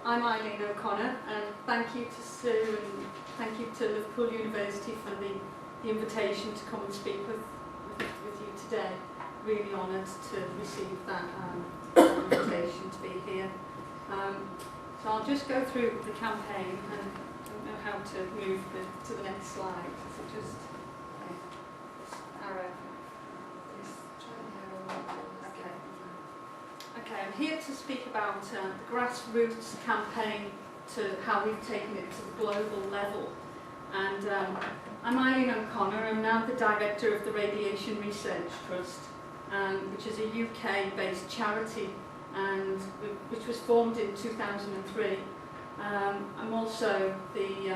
I'm Eileen O'Connor, and thank you to Sue and thank you to Liverpool University for the invitation to come and speak with you today. Really honoured to receive that invitation to be here. So I'll just go through the campaign, and I don't know how to move to the next slide. So just this arrow. Okay, I'm here to speak about the Grassroots campaign, to how we've taken it to the global level. And I'm Eileen O'Connor. I'm now the director of the Radiation Research Trust, which is a UK-based charity, and which was formed in 2003. I'm also the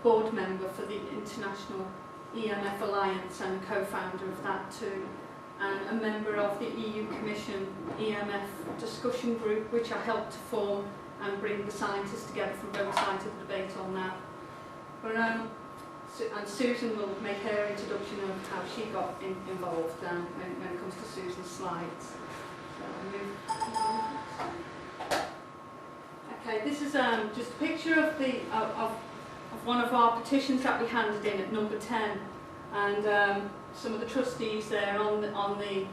board member for the International EMF Alliance and a co-founder of that too, and a member of the EU Commission EMF discussion group, which I helped to form and bring the scientists together from both sides of the debate on that. But, and Susan will make her introduction of how she got involved when it comes to Susan's slides. So okay, this is just a picture of one of our petitions that we handed in at number 10, and some of the trustees there on the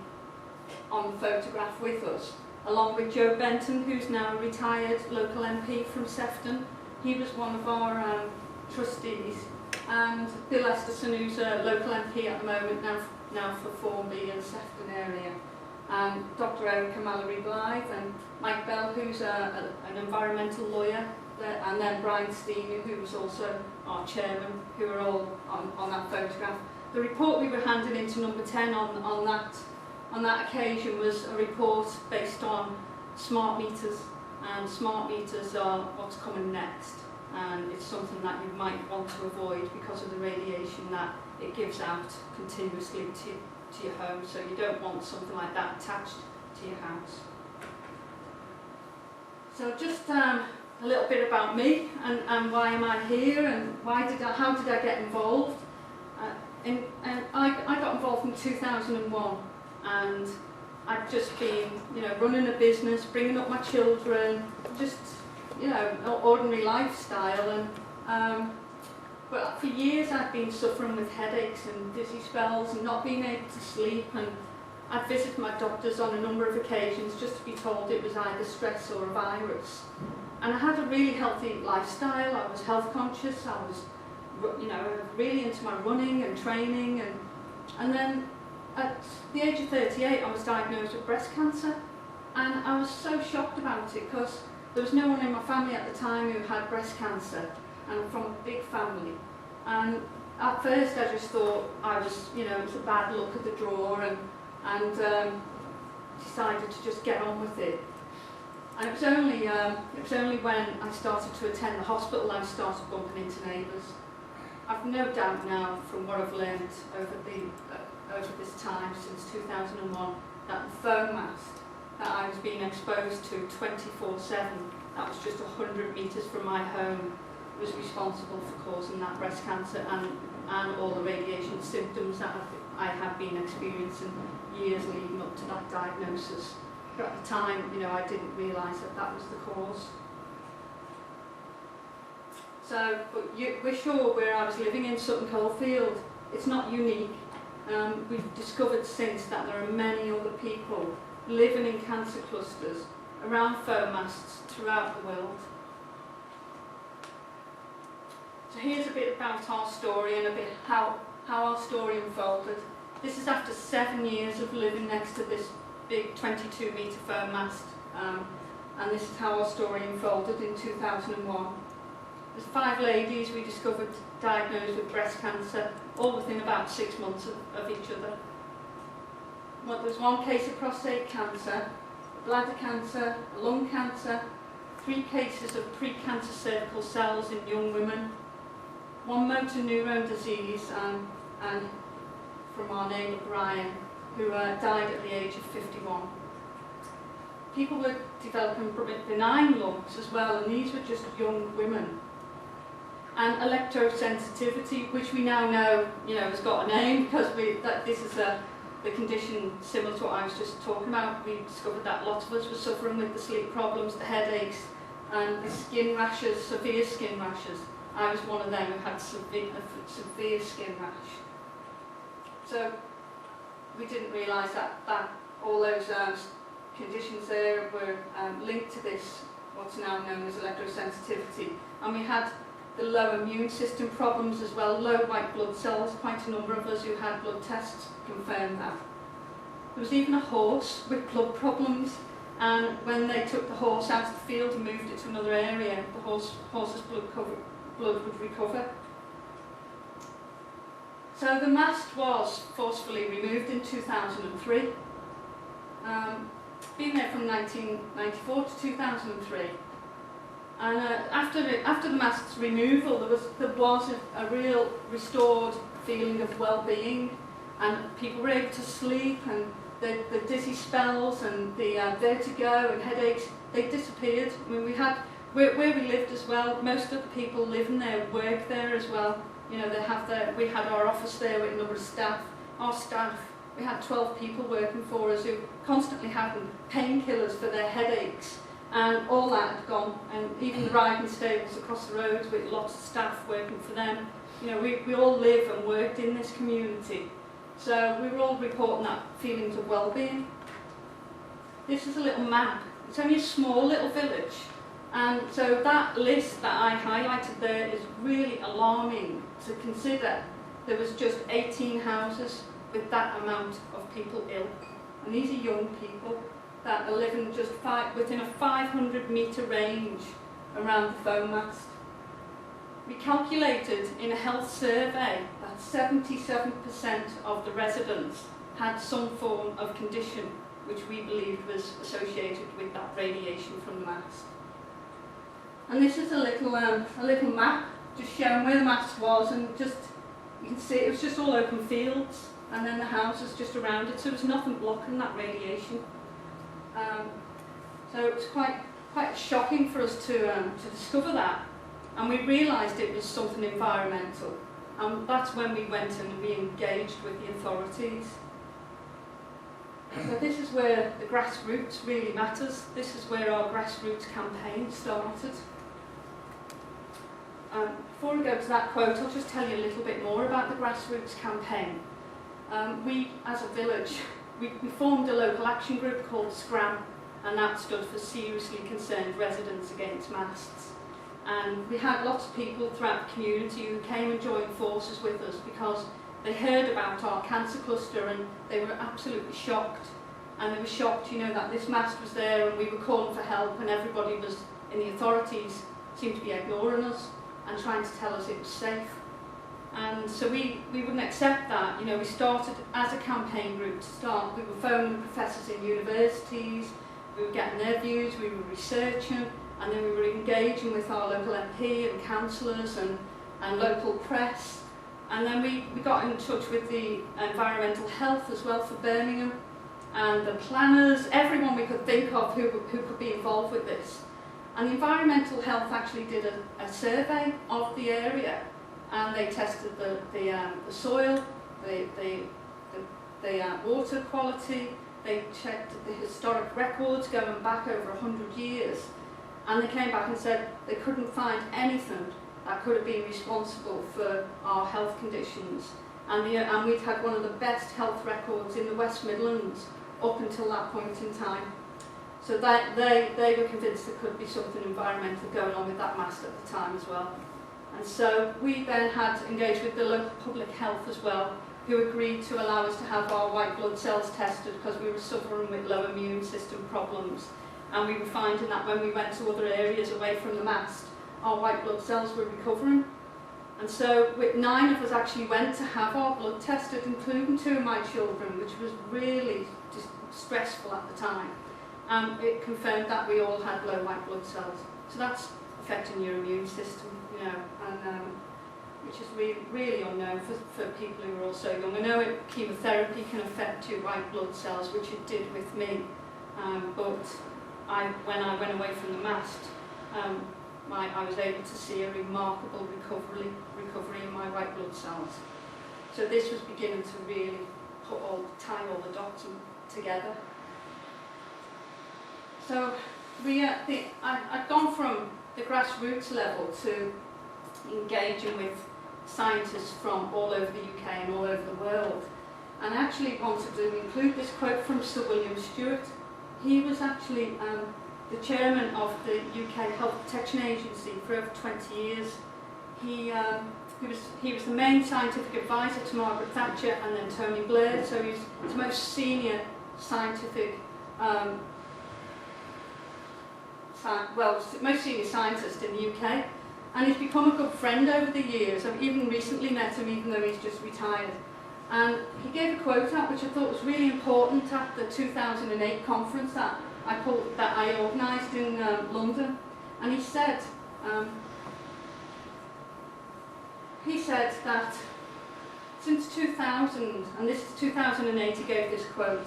photograph with us, along with Joe Benton, who's now a retired local MP from Sefton. He was one of our trustees, and Bill Esterson, who's a local MP at the moment now for Formby and Sefton area, and Dr. Erica Mallory Blythe, and Mike Bell, who's an environmental lawyer, and then Brian Steeny, who was also our chairman, who are all on that photograph. The report we were handing into number 10 on that occasion was a report based on smart meters, and smart meters are what's coming next, and it's something that you might want to avoid because of the radiation that it gives out continuously to your home, so you don't want something like that attached to your house. So just a little bit about me, and why am I here, and how did I get involved? I got involved in 2001, and I'd just been, running a business, bringing up my children, just, ordinary lifestyle, and but for years I'd been suffering with headaches and dizzy spells and not being able to sleep, and I'd visited my doctors on a number of occasions just to be told it was either stress or a virus. And I had a really healthy lifestyle. I was health conscious. I was, really into my running and training, and then at the age of 38 I was diagnosed with breast cancer, and I was so shocked about it because there was no one in my family at the time who had breast cancer, and I'm from a big family, and at first I just thought I was, it was a bad luck of the draw, and decided to just get on with it. And it was only when I started to attend the hospital I started bumping into neighbours. I've no doubt now, from what I've learned over this time since 2001, that the foam mast that I was being exposed to 24/7, that was just 100 metres from my home, was responsible for causing that breast cancer and all the radiation symptoms that I had been experiencing years leading up to that diagnosis. But at the time, I didn't realise that was the cause. So, but we're sure where I was living in Sutton Coldfield, it's not unique. We've discovered since that there are many other people living in cancer clusters around foam masts throughout the world. So here's a bit about our story and a bit how our story unfolded. This is after 7 years of living next to this big 22-metre foam mast, and this is how our story unfolded in 2001. There's 5 ladies we discovered diagnosed with breast cancer, all within about 6 months of each other. Well, there was 1 case of prostate cancer, bladder cancer, lung cancer, 3 cases of pre-cancer cervical cells in young women, 1 motor neurone disease, and from our neighbour Brian, who died at the age of 51. People were developing benign lumps as well, and these were just young women. And electrosensitivity, which we now know, has got a name because this is the condition similar to what I was just talking about. We discovered that lots of us were suffering with the sleep problems, the headaches, and the skin rashes, severe skin rashes. I was one of them who had severe skin rash. So we didn't realise that all those conditions there were linked to this, what's now known as electrosensitivity. And we had the low immune system problems as well, low white blood cells. Quite a number of us who had blood tests confirmed that. There was even a horse with blood problems, and when they took the horse out of the field and moved it to another area, the horse's blood would recover. So the mast was forcefully removed in 2003. Been there from 1994 to 2003. And after the mast's removal, there was a real restored feeling of well-being, and people were able to sleep, and the dizzy spells and the vertigo and headaches, they disappeared. I mean, we had where we lived as well. Most of the people living there work there as well. You know, we had our office there with a number of staff. Our staff, we had 12 people working for us who constantly had painkillers for their headaches. And all that had gone, and even the riding stables across the road with lots of staff working for them. You know, we all live and worked in this community. So we were all reporting that feelings of well-being. This is a little map. It's only a small little village. And so that list that I highlighted there is really alarming to consider. There was just 18 houses with that amount of people ill. And these are young people that are living just within a 500-metre range around the foam mast. We calculated in a health survey that 77% of the residents had some form of condition which we believed was associated with that radiation from the mast. And this is a little map just showing where the mast was, and just you can see it was just all open fields, and then the houses just around it, so there was nothing blocking that radiation. So it was quite shocking for us to discover that, and we realised it was something environmental, and that's when we went and we engaged with the authorities. So this is where the grassroots really matters. This is where our grassroots campaign started. Before we go to that quote, I'll just tell you a little bit more about the grassroots campaign. We, as a village, we formed a local action group called SCRAM, and that stood for Seriously Concerned Residents Against Masts. And we had lots of people throughout the community who came and joined forces with us because they heard about our cancer cluster and they were absolutely shocked. And they were shocked, you know, that this mast was there and we were calling for help, and everybody was, in the authorities, seemed to be ignoring us and trying to tell us it was safe. And so we wouldn't accept that. You know, we started as a campaign group to start. We were phoning professors in universities, we were getting their views, we were researching, and then we were engaging with our local MP and councillors and local press. And then we got in touch with the environmental health as well for Birmingham, and the planners, everyone we could think of who could be involved with this. And the environmental health actually did a survey of the area, and they tested the soil, the water quality, they checked the historic records going back over 100 years, and they came back and said they couldn't find anything that could have been responsible for our health conditions. And we'd had one of the best health records in the West Midlands up until that point in time. So that they were convinced there could be something environmental going on with that mast at the time as well. And so we then had engaged with the local public health as well, who agreed to allow us to have our white blood cells tested because we were suffering with low immune system problems. And we were finding that when we went to other areas away from the mast, our white blood cells were recovering. And so 9 of us actually went to have our blood tested, including 2 of my children, which was really just stressful at the time. It confirmed that we all had low white blood cells. So that's affecting your immune system, you know, and which is really unknown for people who are also young. I know chemotherapy can affect your white blood cells, which it did with me, but when I went away from the mast, I was able to see a remarkable recovery in my white blood cells. So this was beginning to really tie all the dots together. So I've gone from the grassroots level to engaging with scientists from all over the UK and all over the world. And I actually wanted to include this quote from Sir William Stewart. He was actually the chairman of the UK Health Protection Agency for over 20 years. He was the main scientific advisor to Margaret Thatcher and then Tony Blair, so he's the most senior scientific, most senior scientist in the UK. And he's become a good friend over the years. I've even recently met him, even though he's just retired. And he gave a quote out which I thought was really important at the 2008 conference that I organised in London. And he said that since 2000, and this is 2008, he gave this quote,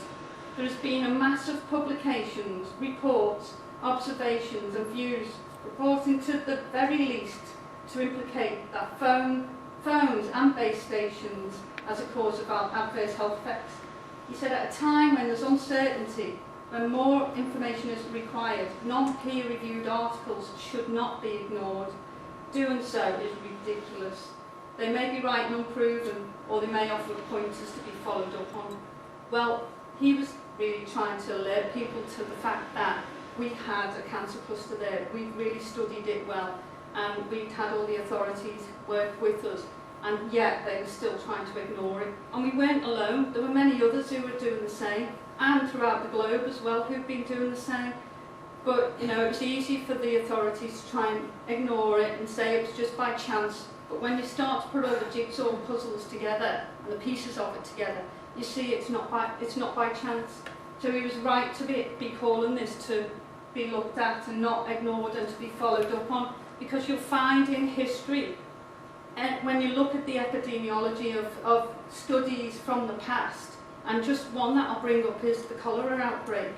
there has been a mass of publications, reports, observations and views reporting to the very least to implicate that phones and base stations as a cause of adverse health effects. He said at a time when there's uncertainty, when more information is required, non-peer-reviewed articles should not be ignored. Doing so is ridiculous. They may be right and unproven, or they may offer pointers to be followed up on. Well, he was really trying to alert people to the fact that we had a cancer cluster there, we'd really studied it well, and we'd had all the authorities work with us, and yet they were still trying to ignore it. And we weren't alone, there were many others who were doing the same, and throughout the globe as well, who've been doing the same. But, you know, it was easy for the authorities to try and ignore it and say it was just by chance. But when you start to put all the jigsaw puzzles together, and the pieces of it together, you see it's not by chance. So he was right to be calling this to be looked at and not ignored and to be followed up on, because you'll find in history, and when you look at the epidemiology of studies from the past, and just one that I'll bring up is the cholera outbreak,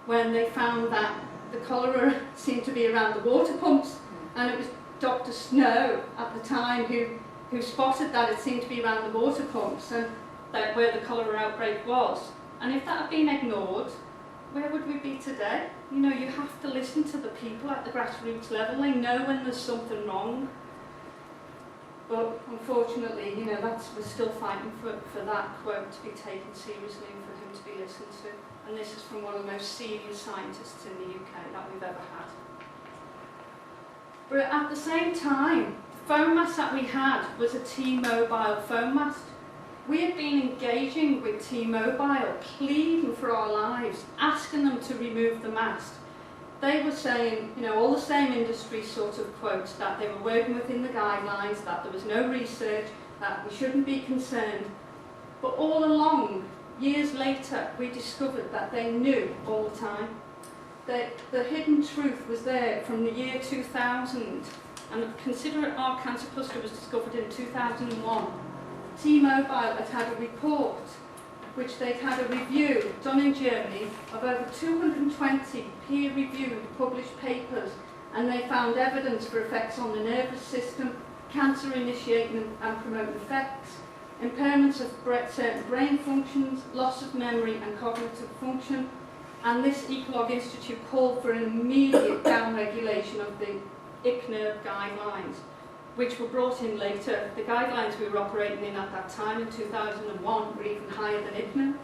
when they found that the cholera seemed to be around the water pumps, and it was Dr. Snow at the time who spotted that it seemed to be around the water pumps and that where the cholera outbreak was. And if that had been ignored, where would we be today? You know, you have to listen to the people at the grassroots level. They know when there's something wrong. But unfortunately, you know, we're still fighting for that quote to be taken seriously and for him to be listened to. And this is from one of the most senior scientists in the UK that we've ever had. But at the same time, the phone mast that we had was a T-Mobile phone mast. We had been engaging with T-Mobile, pleading for our lives, asking them to remove the mast. They were saying, you know, all the same industry sort of quotes, that they were working within the guidelines, that there was no research, that we shouldn't be concerned. But all along, years later, we discovered that they knew all the time. The hidden truth was there from the year 2000, and consider our cancer cluster was discovered in 2001. T-Mobile had a report, which they'd had a review done in Germany of over 220 peer-reviewed published papers, and they found evidence for effects on the nervous system, cancer-initiating and promoting effects, impairments of certain brain functions, loss of memory and cognitive function, and this Ecolog Institute called for an immediate downregulation of the ICNIRB guidelines, which were brought in later. The guidelines we were operating in at that time in 2001 were even higher than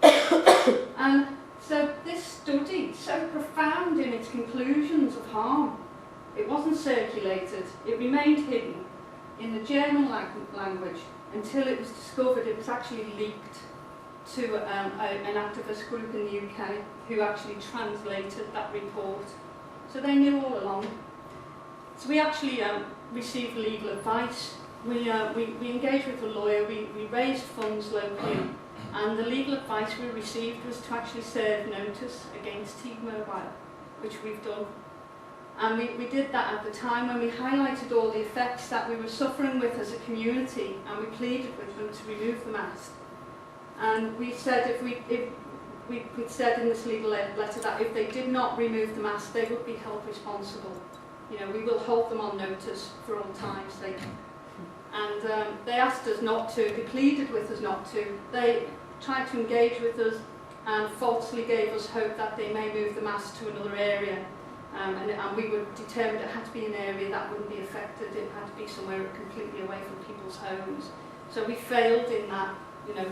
ICNIRB. And so this study, so profound in its conclusions of harm, it wasn't circulated, it remained hidden in the German language until it was discovered it was actually leaked to an activist group in the UK who actually translated that report. So they knew all along. So we actually received legal advice. We engaged with a lawyer, we raised funds locally, and the legal advice we received was to actually serve notice against T-Mobile, which we've done. And we did that at the time when we highlighted all the effects that we were suffering with as a community, and we pleaded with them to remove the mast. And we said we'd said in this legal letter that if they did not remove the mast, they would be held responsible. You know, we will hold them on notice for all time's sake. And they asked us not to, they pleaded with us not to. They tried to engage with us and falsely gave us hope that they may move the mast to another area. And we were determined it had to be an area that wouldn't be affected. It had to be somewhere completely away from people's homes. So we failed in that,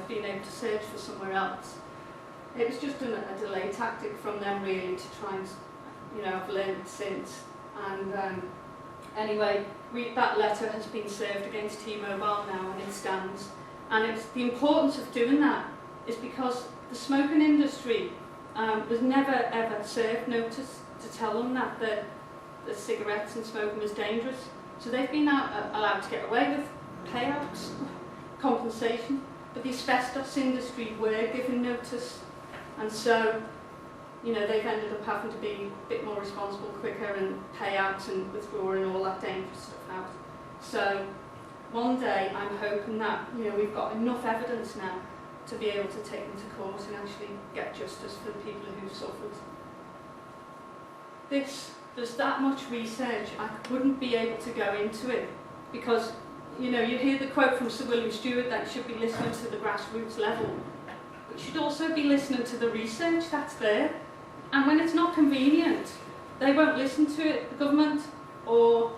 being able to search for somewhere else. It was just a delay tactic from them really to try and, I've learned it since. And anyway, that letter has been served against T-Mobile now, and it stands. And it's the importance of doing that is because the smoking industry was never ever served notice to tell them that the cigarettes and smoking was dangerous. So they've been allowed to get away with payouts, compensation, but the asbestos industry were given notice, and so they've ended up having to be a bit more responsible quicker and payouts and withdrawing all that dangerous stuff out. So one day I'm hoping that we've got enough evidence now to be able to take them to court and actually get justice for the people who've suffered. There's that much research, I wouldn't be able to go into it because you hear the quote from Sir William Stewart that you should be listening to the grassroots level, but you should also be listening to the research that's there. And when it's not convenient, they won't listen to it, the government or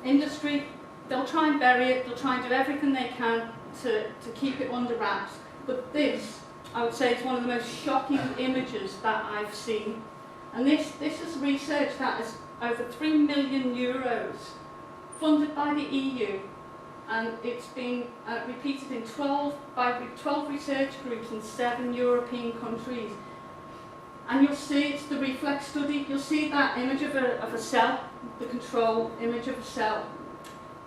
industry. They'll try and bury it, they'll try and do everything they can to keep it under wraps. But this, I would say, is one of the most shocking images that I've seen. And this is research that is over €3 million, funded by the EU, and it's been repeated in 12 research groups in 7 European countries. And you'll see it's the reflex study. You'll see that image of a cell, the control image of a cell.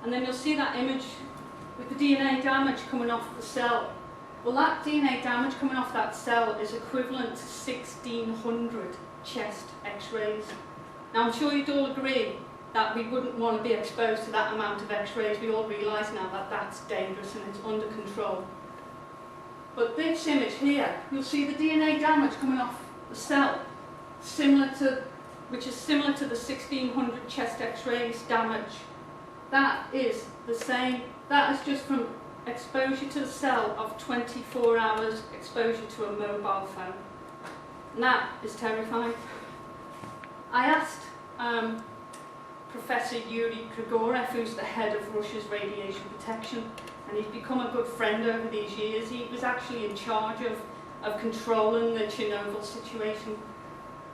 And then you'll see that image with the DNA damage coming off the cell. Well, that DNA damage coming off that cell is equivalent to 1,600 chest x-rays. Now, I'm sure you'd all agree that we wouldn't want to be exposed to that amount of x-rays. We all realise now that that's dangerous and it's under control. But this image here, you'll see the DNA damage coming off the cell, which is similar to the 1,600 chest x-rays damage. That is the same. That is just from exposure to the cell of 24 hours exposure to a mobile phone. And that is terrifying. I asked Professor Yuri Grigorev, who's the head of Russia's radiation protection, and he's become a good friend over these years. He was actually in charge of controlling the Chernobyl situation.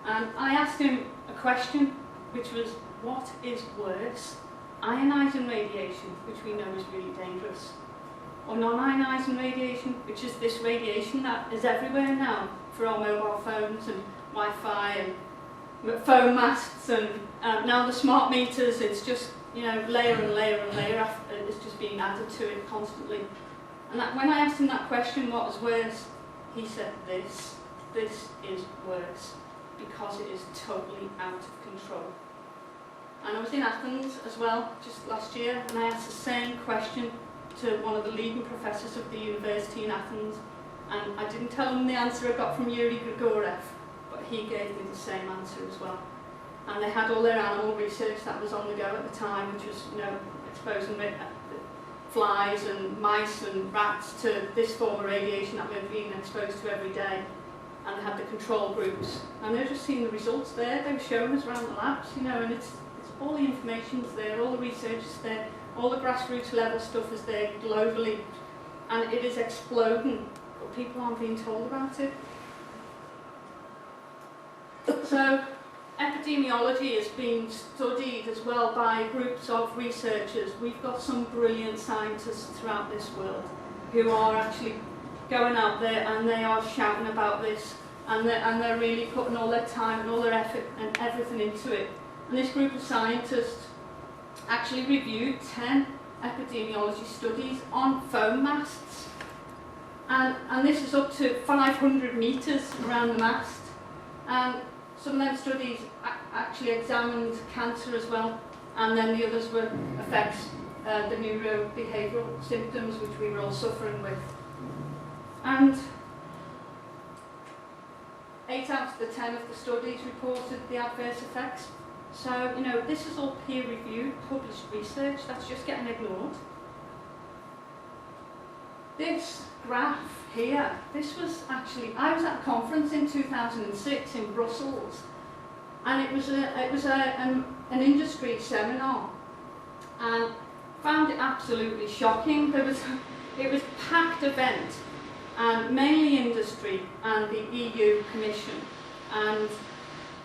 And I asked him a question, which was, what is worse? Ionising radiation, which we know is really dangerous, or non-ionising radiation, which is this radiation that is everywhere now for our mobile phones and Wi-Fi and phone masts and now the smart meters. It's just layer and layer and layer after, it's just being added to it constantly. And when I asked him that question, what was worse, he said this is worse because it is totally out of control. And I was in Athens as well just last year, and I asked the same question to one of the leading professors of the university in Athens, and I didn't tell him the answer I got from Yuri Grigorev, but he gave me the same answer as well. And they had all their animal research that was on the go at the time, which was exposing flies and mice and rats to this form of radiation that we're being exposed to every day. And they had the control groups, and they're just seeing the results there. They were showing us around the labs, and it's all the information's there, all the research is there, all the grassroots level stuff is there globally, and it is exploding, but people aren't being told about it. So epidemiology is being studied as well by groups of researchers. We've got some brilliant scientists throughout this world who are actually going out there and they are shouting about this, and they're really putting all their time and all their effort and everything into it. And this group of scientists actually reviewed 10 epidemiology studies on phone masts. And this is up to 500 metres around the mast. And some of them studies actually examined cancer as well. And then the others were affects the neurobehavioural symptoms which we were all suffering with. And 8 out of the 10 of the studies reported the adverse effects. So, this is all peer-reviewed, published research that's just getting ignored. This graph here, this was actually, I was at a conference in 2006 in Brussels, And it was an industry seminar, and found it absolutely shocking. It was a packed event, and mainly industry and the EU Commission, and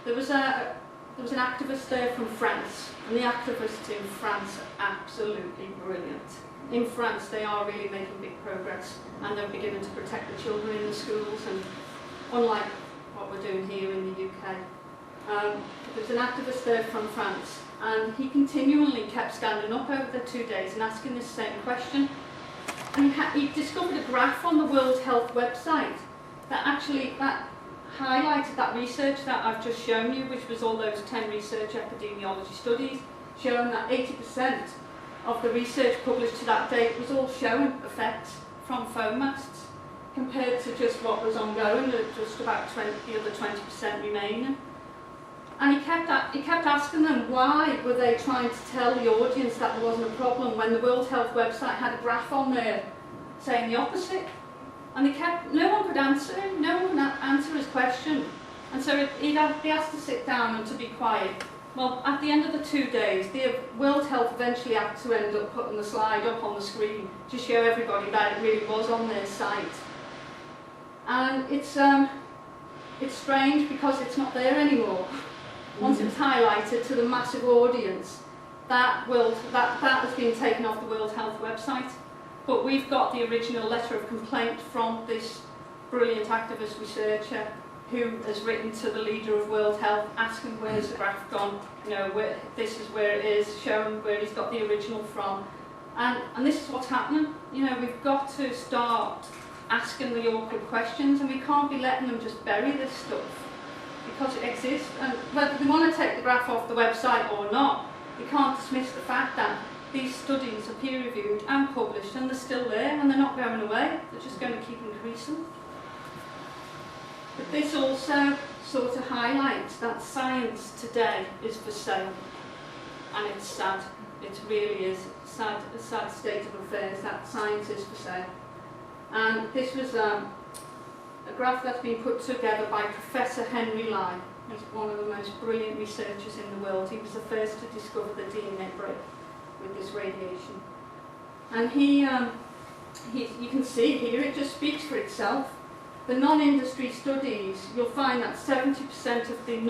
there was an activist there from France, and the activists in France are absolutely brilliant. In France, they are really making big progress, and they're beginning to protect the children in the schools, and unlike what we're doing here in the UK. There's an activist there from France, and he continually kept standing up over the 2 days and asking this same question. And he discovered a graph on the World Health website that highlighted that research that I've just shown you, which was all those 10 research epidemiology studies, showing that 80% of the research published to that date was all showing effects from foam masts, compared to just what was ongoing, just about the other 20% remaining. And he kept asking them why were they trying to tell the audience that there wasn't a problem when the World Health website had a graph on there saying the opposite. And no one could answer him, no one could answer his question. And so he asked to sit down and to be quiet. Well, at the end of the 2 days, the World Health eventually had to end up putting the slide up on the screen to show everybody that it really was on their site. And it's strange because it's not there anymore. Once it's highlighted to the massive audience, that has been taken off the World Health website. But we've got the original letter of complaint from this brilliant activist researcher who has written to the leader of World Health asking where's the graph gone, this is where it is, showing where he's got the original from. And this is what's happening. We've got to start asking the awkward questions, and we can't be letting them just bury this stuff, because it exists. And whether they want to take the graph off the website or not, we can't dismiss the fact that these studies are peer-reviewed and published, and they're still there, and they're not going away. They're just going to keep increasing. But this also sort of highlights that science today is for sale, and it's sad. It really is a sad state of affairs that science is for sale. And this was a graph that's been put together by Professor Henry Lai. He's one of the most brilliant researchers in the world. He was the first to discover the DNA break with this radiation. And you can see here, it just speaks for itself. The non-industry studies, you'll find that 70% of the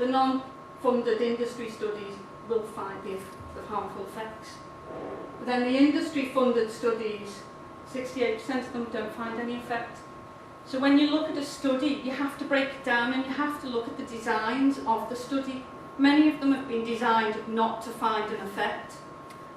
non-funded industry studies will find the harmful effects. But then the industry-funded studies, 68% of them don't find any effect. So when you look at a study, you have to break it down, and you have to look at the designs of the study. Many of them have been designed not to find an effect.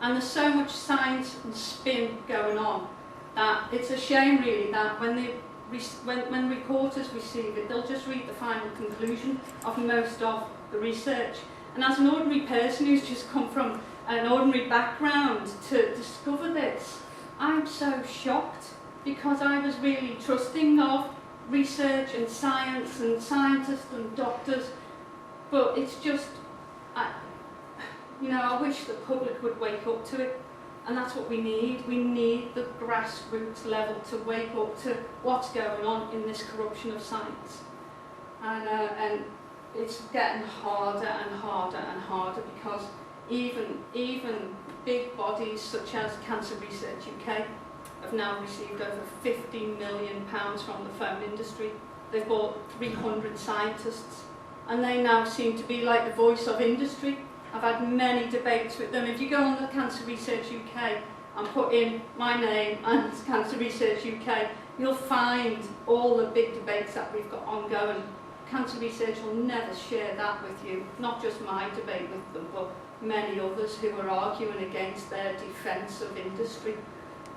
And there's so much science and spin going on that it's a shame really that when reporters receive it, they'll just read the final conclusion of most of the research. And as an ordinary person who's just come from an ordinary background to discover this, I'm so shocked, because I was really trusting of research and science and scientists and doctors, but it's just, I wish the public would wake up to it, and that's what we need. We need the grassroots level to wake up to what's going on in this corruption of science. And it's getting harder and harder and harder, because even big bodies such as Cancer Research UK have now received over £50 million from the foam industry. They've bought 300 scientists, and they now seem to be like the voice of industry. I've had many debates with them. If you go on the Cancer Research UK and put in my name and Cancer Research UK, you'll find all the big debates that we've got ongoing. Cancer Research will never share that with you, not just my debate with them, but many others who are arguing against their defence of industry.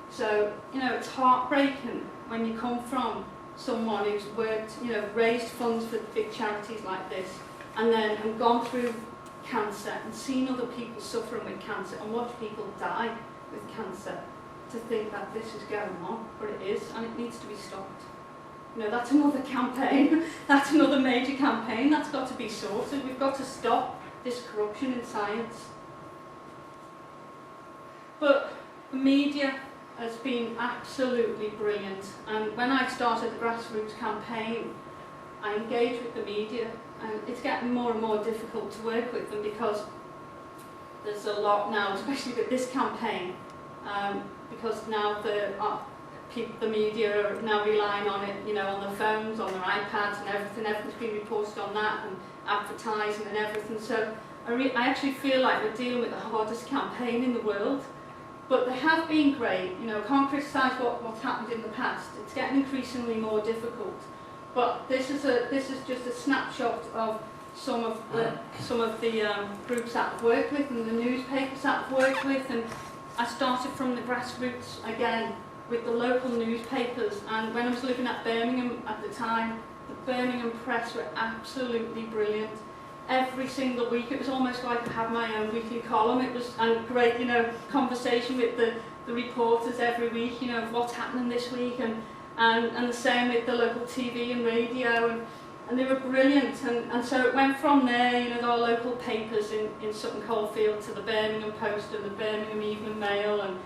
So, it's heartbreaking when you come from someone who's worked, raised funds for big charities like this, and then have gone through cancer and seen other people suffering with cancer and watch people die with cancer, to think that this is going on, but it is, and it needs to be stopped. That's another campaign, that's another major campaign that's got to be sorted. We've got to stop this corruption in science. But the media has been absolutely brilliant, and when I started the Grassroots campaign, I engaged with the media and it's getting more and more difficult to work with them because there's a lot now, especially with this campaign, because now the media are now relying on it, you know, on their phones, on their iPads and everything. Everything's been reported on that, and advertising and everything. So I actually feel like we're dealing with the hardest campaign in the world. But they have been great. You know, can't criticise what's happened in the past. It's getting increasingly more difficult. But this is just a snapshot of some of the groups that I've worked with and the newspapers that I've worked with. And I started from the grassroots again with the local newspapers. And when I was living at Birmingham at the time, the Birmingham press were absolutely brilliant. Every single week, it was almost like I had my own weekly column. It was great, you know, conversation with the reporters every week, you know, of what's happening this week, and the same with the local TV and radio, and they were brilliant. And so it went from there, you know, there are local papers in Sutton Coldfield to the Birmingham Post and the Birmingham Evening Mail, and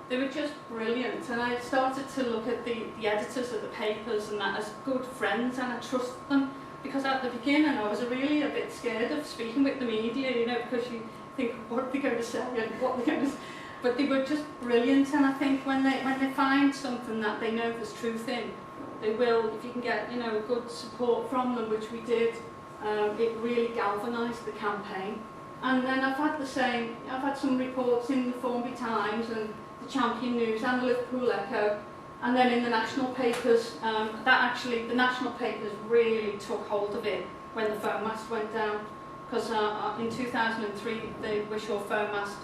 they were just brilliant. And I started to look at the editors of the papers and that as good friends, and I trusted them. Because at the beginning I was really a bit scared of speaking with the media, you know, because you think, what are they going to say and what they're going to... But they were just brilliant, and I think when they find something that they know there's truth in, they will, if you can get, you know, good support from them, which we did, it really galvanised the campaign. And then I've had some reports in the Formby Times and the Champion News and the Liverpool Echo. And then in the national papers, the national papers really took hold of it when the phone mast went down. Because in 2003, the Wishaw phone mast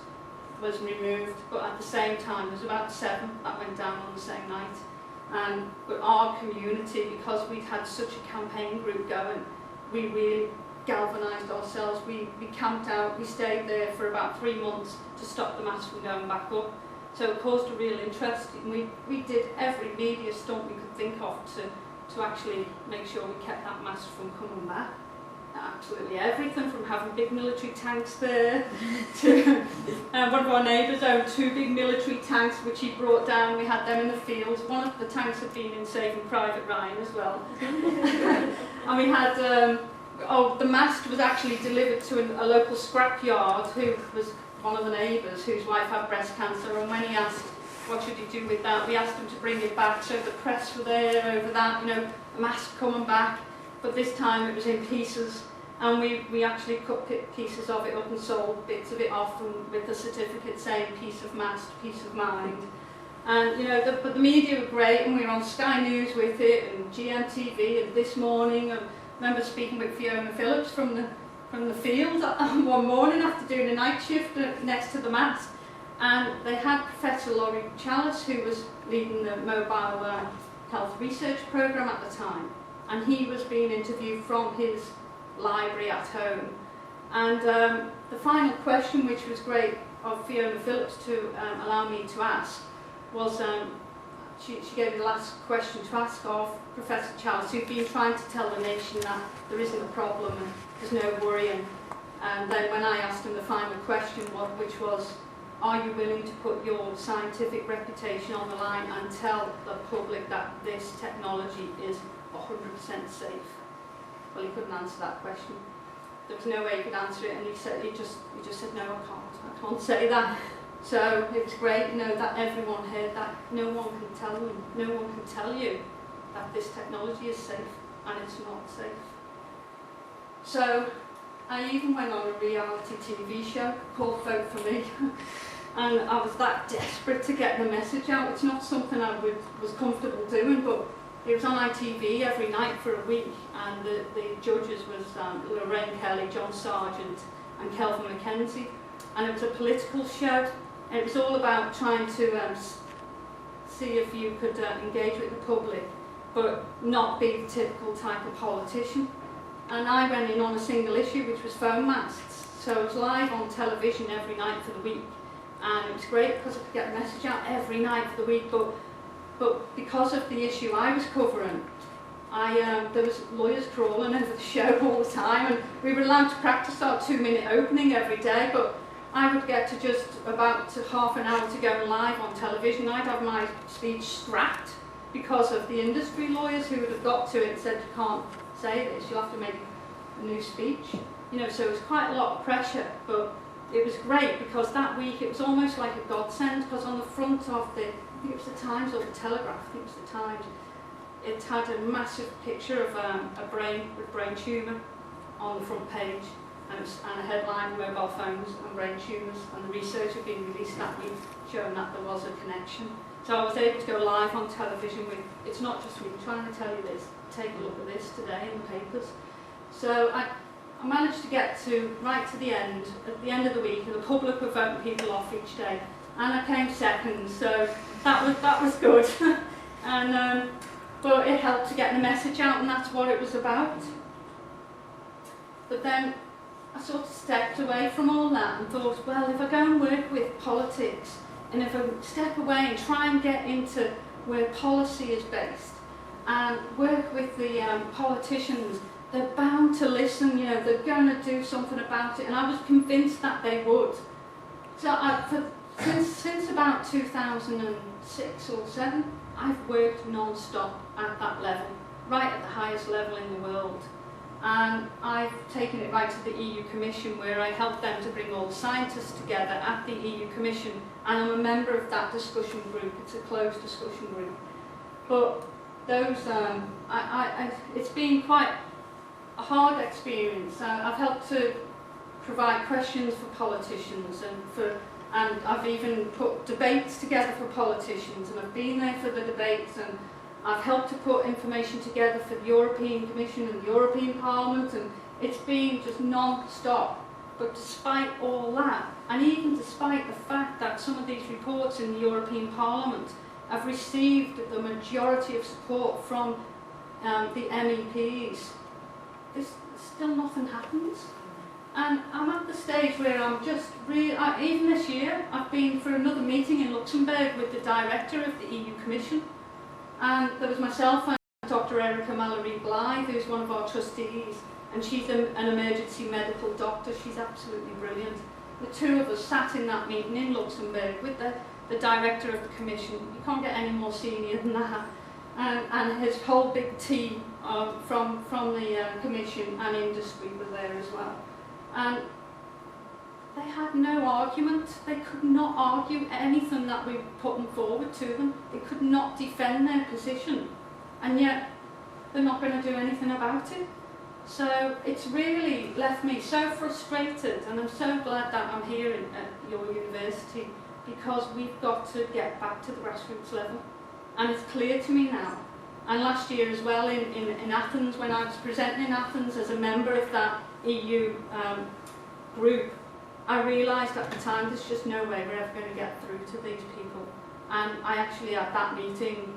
was removed, but at the same time, there was about 7 that went down on the same night. But our community, because we'd had such a campaign group going, we really galvanised ourselves. We camped out, we stayed there for about 3 months to stop the mast from going back up. So it caused a real interest, and we did every media stunt we could think of to actually make sure we kept that mast from coming back. Absolutely everything, from having big military tanks there to one of our neighbours owned 2 big military tanks which he brought down. We had them in the fields. One of the tanks had been in Saving Private Ryan as well. And we had, the mast was actually delivered to a local scrapyard who was one of the neighbours whose wife had breast cancer, and when he asked what should he do with that, we asked him to bring it back. So the press were there over that, you know, a mast coming back, but this time it was in pieces, and we actually cut pieces of it up and sold bits of it off, and with the certificate saying peace of mast, peace of mind. And you know, but the media were great, and we were on Sky News with it, and GMTV, and This Morning, and I remember speaking with Fiona Phillips from the field one morning after doing a night shift next to the mast, and they had Professor Laurie Chalice, who was leading the mobile health research programme at the time, and he was being interviewed from his library at home. And the final question, which was great of Fiona Phillips to allow me to ask, was she gave me the last question to ask of Professor Chalice, who'd been trying to tell the nation that there isn't a problem and there's no worrying. And then when I asked him the final question, which was, are you willing to put your scientific reputation on the line and tell the public that this technology is 100% safe? Well, he couldn't answer that question. There was no way he could answer it, and he just said, no, I can't say that. So it was great, you know, that everyone heard that. No one can tell you that this technology is safe, and it's not safe. So I even went on a reality TV show called Vote For Me, and I was that desperate to get the message out. It's not something I was comfortable doing, but it was on ITV every night for a week, and the judges was Lorraine Kelly, John Sargent, and Kelvin Mackenzie, and it was a political show. And it was all about trying to see if you could engage with the public, but not be the typical type of politician. And I went in on a single issue, which was phone masts. So it was live on television every night for the week, and it was great because I could get the message out every night for the week. But because of the issue I was covering, there was lawyers crawling over the show all the time, and we were allowed to practice our 2-minute opening every day, but I would get to just about half an hour to go live on television. I'd have my speech scrapped because of the industry lawyers who would have got to it and said, you can't say this, you'll have to make a new speech. You know, so it was quite a lot of pressure, but it was great because that week it was almost like a godsend, because on the front of the, I think it was the Times or the Telegraph, I think it was the Times, it had a massive picture of a brain with brain tumour on the front page, and a headline, mobile phones and brain tumours, and the research had been released that week showing that there was a connection. So I was able to go live on television with, it's not just me trying to tell you this, take a look at this today in the papers. So I managed to get to right to the end, at the end of the week, and the public were voting people off each day, and I came second, so that was good. And but it helped to get the message out, and that's what it was about. But then I sort of stepped away from all that and thought, well, if I go and work with politics, and if I step away and try and get into where policy is based, and work with the politicians, they're bound to listen, you know, they're going to do something about it, and I was convinced that they would. So since about 2006 or 7, I've worked non-stop at that level, right at the highest level in the world. And I've taken it right to the EU Commission, where I help them to bring all the scientists together at the EU Commission, and I'm a member of that discussion group. It's a closed discussion group. But those, it's been quite a hard experience. I've helped to provide questions for politicians, and I've even put debates together for politicians, and I've been there for the debates, and I've helped to put information together for the European Commission and the European Parliament, and it's been just non-stop. But despite all that, and even despite the fact that some of these reports in the European Parliament have received the majority of support from the MEPs, still nothing happens. And I'm at the stage where I'm just really, even this year, I've been for another meeting in Luxembourg with the director of the EU Commission. And there was myself and Dr. Erica Mallory-Blythe, who's one of our trustees, and she's an emergency medical doctor. She's absolutely brilliant. The two of us sat in that meeting in Luxembourg with the director of the Commission. You can't get any more senior than that. And his whole big team from the Commission and industry were there as well. And they had no argument. They could not argue anything that we put them forward to them. They could not defend their position, and yet they're not going to do anything about it. So it's really left me so frustrated, and I'm so glad that I'm here at your university, because we've got to get back to the grassroots level. And it's clear to me now. And last year as well in Athens, when I was presenting in Athens as a member of that EU group, I realised at the time there's just no way we're ever going to get through to these people. And I actually at that meeting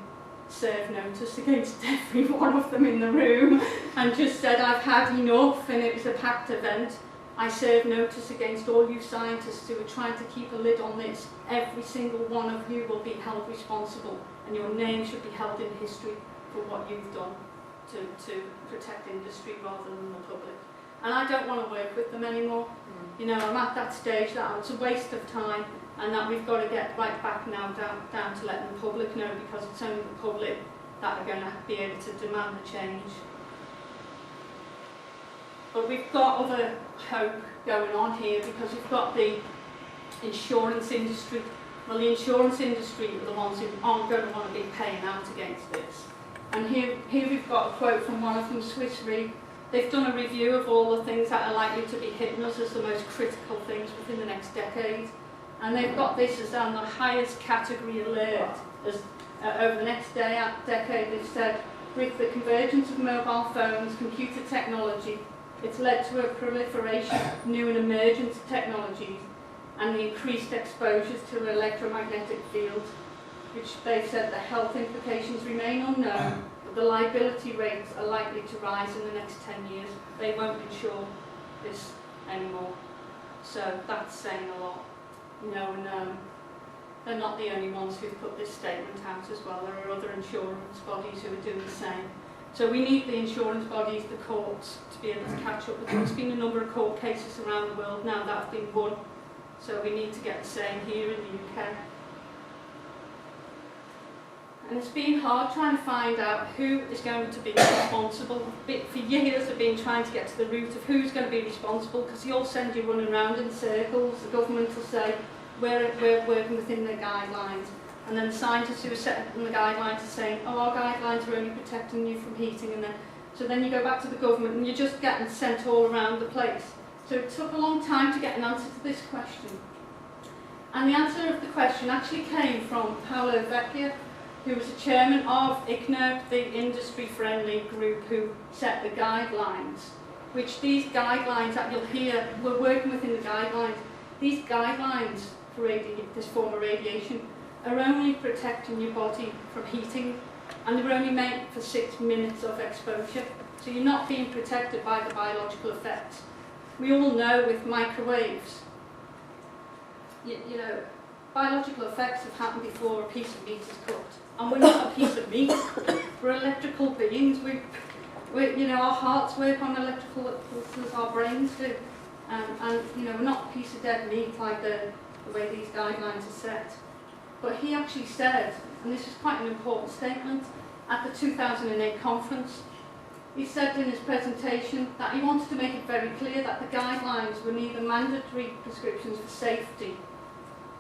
served notice against every one of them in the room and just said I've had enough, and it was a packed event. I served notice against all you scientists who are trying to keep a lid on this. Every single one of you will be held responsible, and your name should be held in history for what you've done to protect industry rather than the public. And I don't want to work with them anymore. You know, I'm at that stage that it's a waste of time, and that we've got to get right back now down to letting the public know, because it's only the public that are going to be able to demand the change. But we've got other hope going on here, because we've got the insurance industry. Well, the insurance industry are the ones who aren't going to want to be paying out against this. And here we've got a quote from one of them, Swiss Re. They've done a review of all the things that are likely to be hitting us as the most critical things within the next decade. And they've got this as on the highest category alert. As over the next decade, they've said, with the convergence of mobile phones, computer technology, it's led to a proliferation of new and emergent technologies and the increased exposures to electromagnetic fields, which they've said the health implications remain unknown, but the liability rates are likely to rise in the next 10 years. They won't insure this anymore. So that's saying a lot. You know, and they're not the only ones who've put this statement out as well. There are other insurance bodies who are doing the same. So we need the insurance bodies, the courts, to be able to catch up with them. There's been a number of court cases around the world now that have been won. So we need to get the same here in the UK. And it's been hard trying to find out who is going to be responsible. For years I've been trying to get to the root of who's going to be responsible, because you'll send you running around in circles. The government will say, we're working within their guidelines. And then the scientists who are setting the guidelines are saying, oh, our guidelines are only protecting you from heating. And then you go back to the government and you're just getting sent all around the place. So it took a long time to get an answer to this question. And the answer of the question actually came from Paolo Vecchia, who was the chairman of ICNIRP, the industry-friendly group who set the guidelines, which these guidelines that you'll hear, we're working within the guidelines. These guidelines for this form of radiation are only protecting your body from heating, and they're only meant for 6 minutes of exposure. So you're not being protected by the biological effects. We all know with microwaves, you know, biological effects have happened before a piece of meat is cooked. And we're not a piece of meat. We're electrical beings. You know, our hearts work on electrical impulses, our brains do. And you know, we're not a piece of dead meat like the way these guidelines are set. But he actually said, and this is quite an important statement, at the 2008 conference, he said in his presentation that he wanted to make it very clear that the guidelines were neither mandatory prescriptions for safety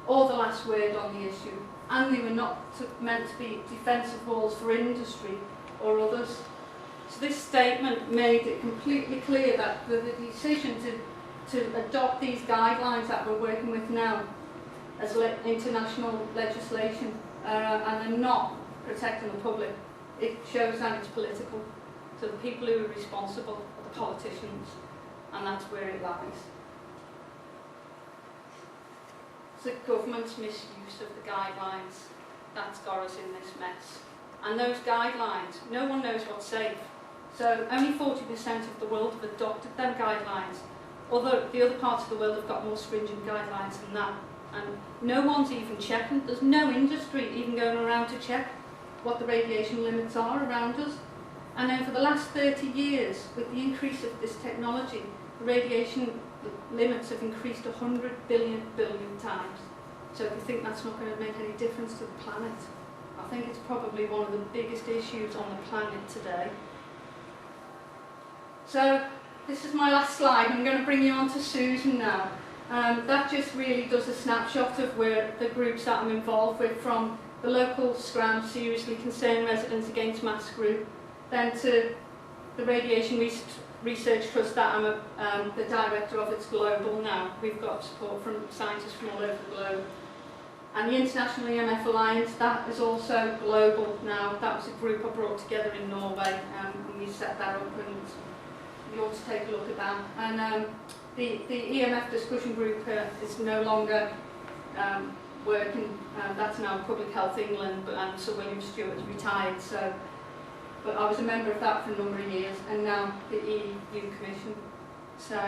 or the last word on the issue, and they were not meant to be defensive walls for industry or others. So this statement made it completely clear that the decision to adopt these guidelines that we're working with now as international legislation and are not protecting the public, it shows that it's political. So the people who are responsible are the politicians, and that's where it lies. The government's misuse of the guidelines, that's got us in this mess. And those guidelines, no one knows what's safe. So only 40% of the world have adopted them guidelines, although the other parts of the world have got more stringent guidelines than that. And no one's even checking. There's no industry even going around to check what the radiation limits are around us. And then for the last 30 years, with the increase of this technology, the radiation limits have increased 100 billion times. So if you think that's not going to make any difference to the planet, I think it's probably one of the biggest issues on the planet today. So this is my last slide. I'm going to bring you on to Susan now. That just really does a snapshot of where the groups that I'm involved with, from the local SCRAM, Seriously Concerned Residents Against Mass group, then to the Radiation Research Trust that I'm the director of. It's global now. We've got support from scientists from all over the globe. And the International EMF Alliance, that is also global now. That was a group I brought together in Norway, and we set that up, and you ought to take a look at that. And the EMF discussion group is no longer working. That's now Public Health England, and Sir William Stewart is retired. So, but I was a member of that for a number of years, and now the EU Commission. So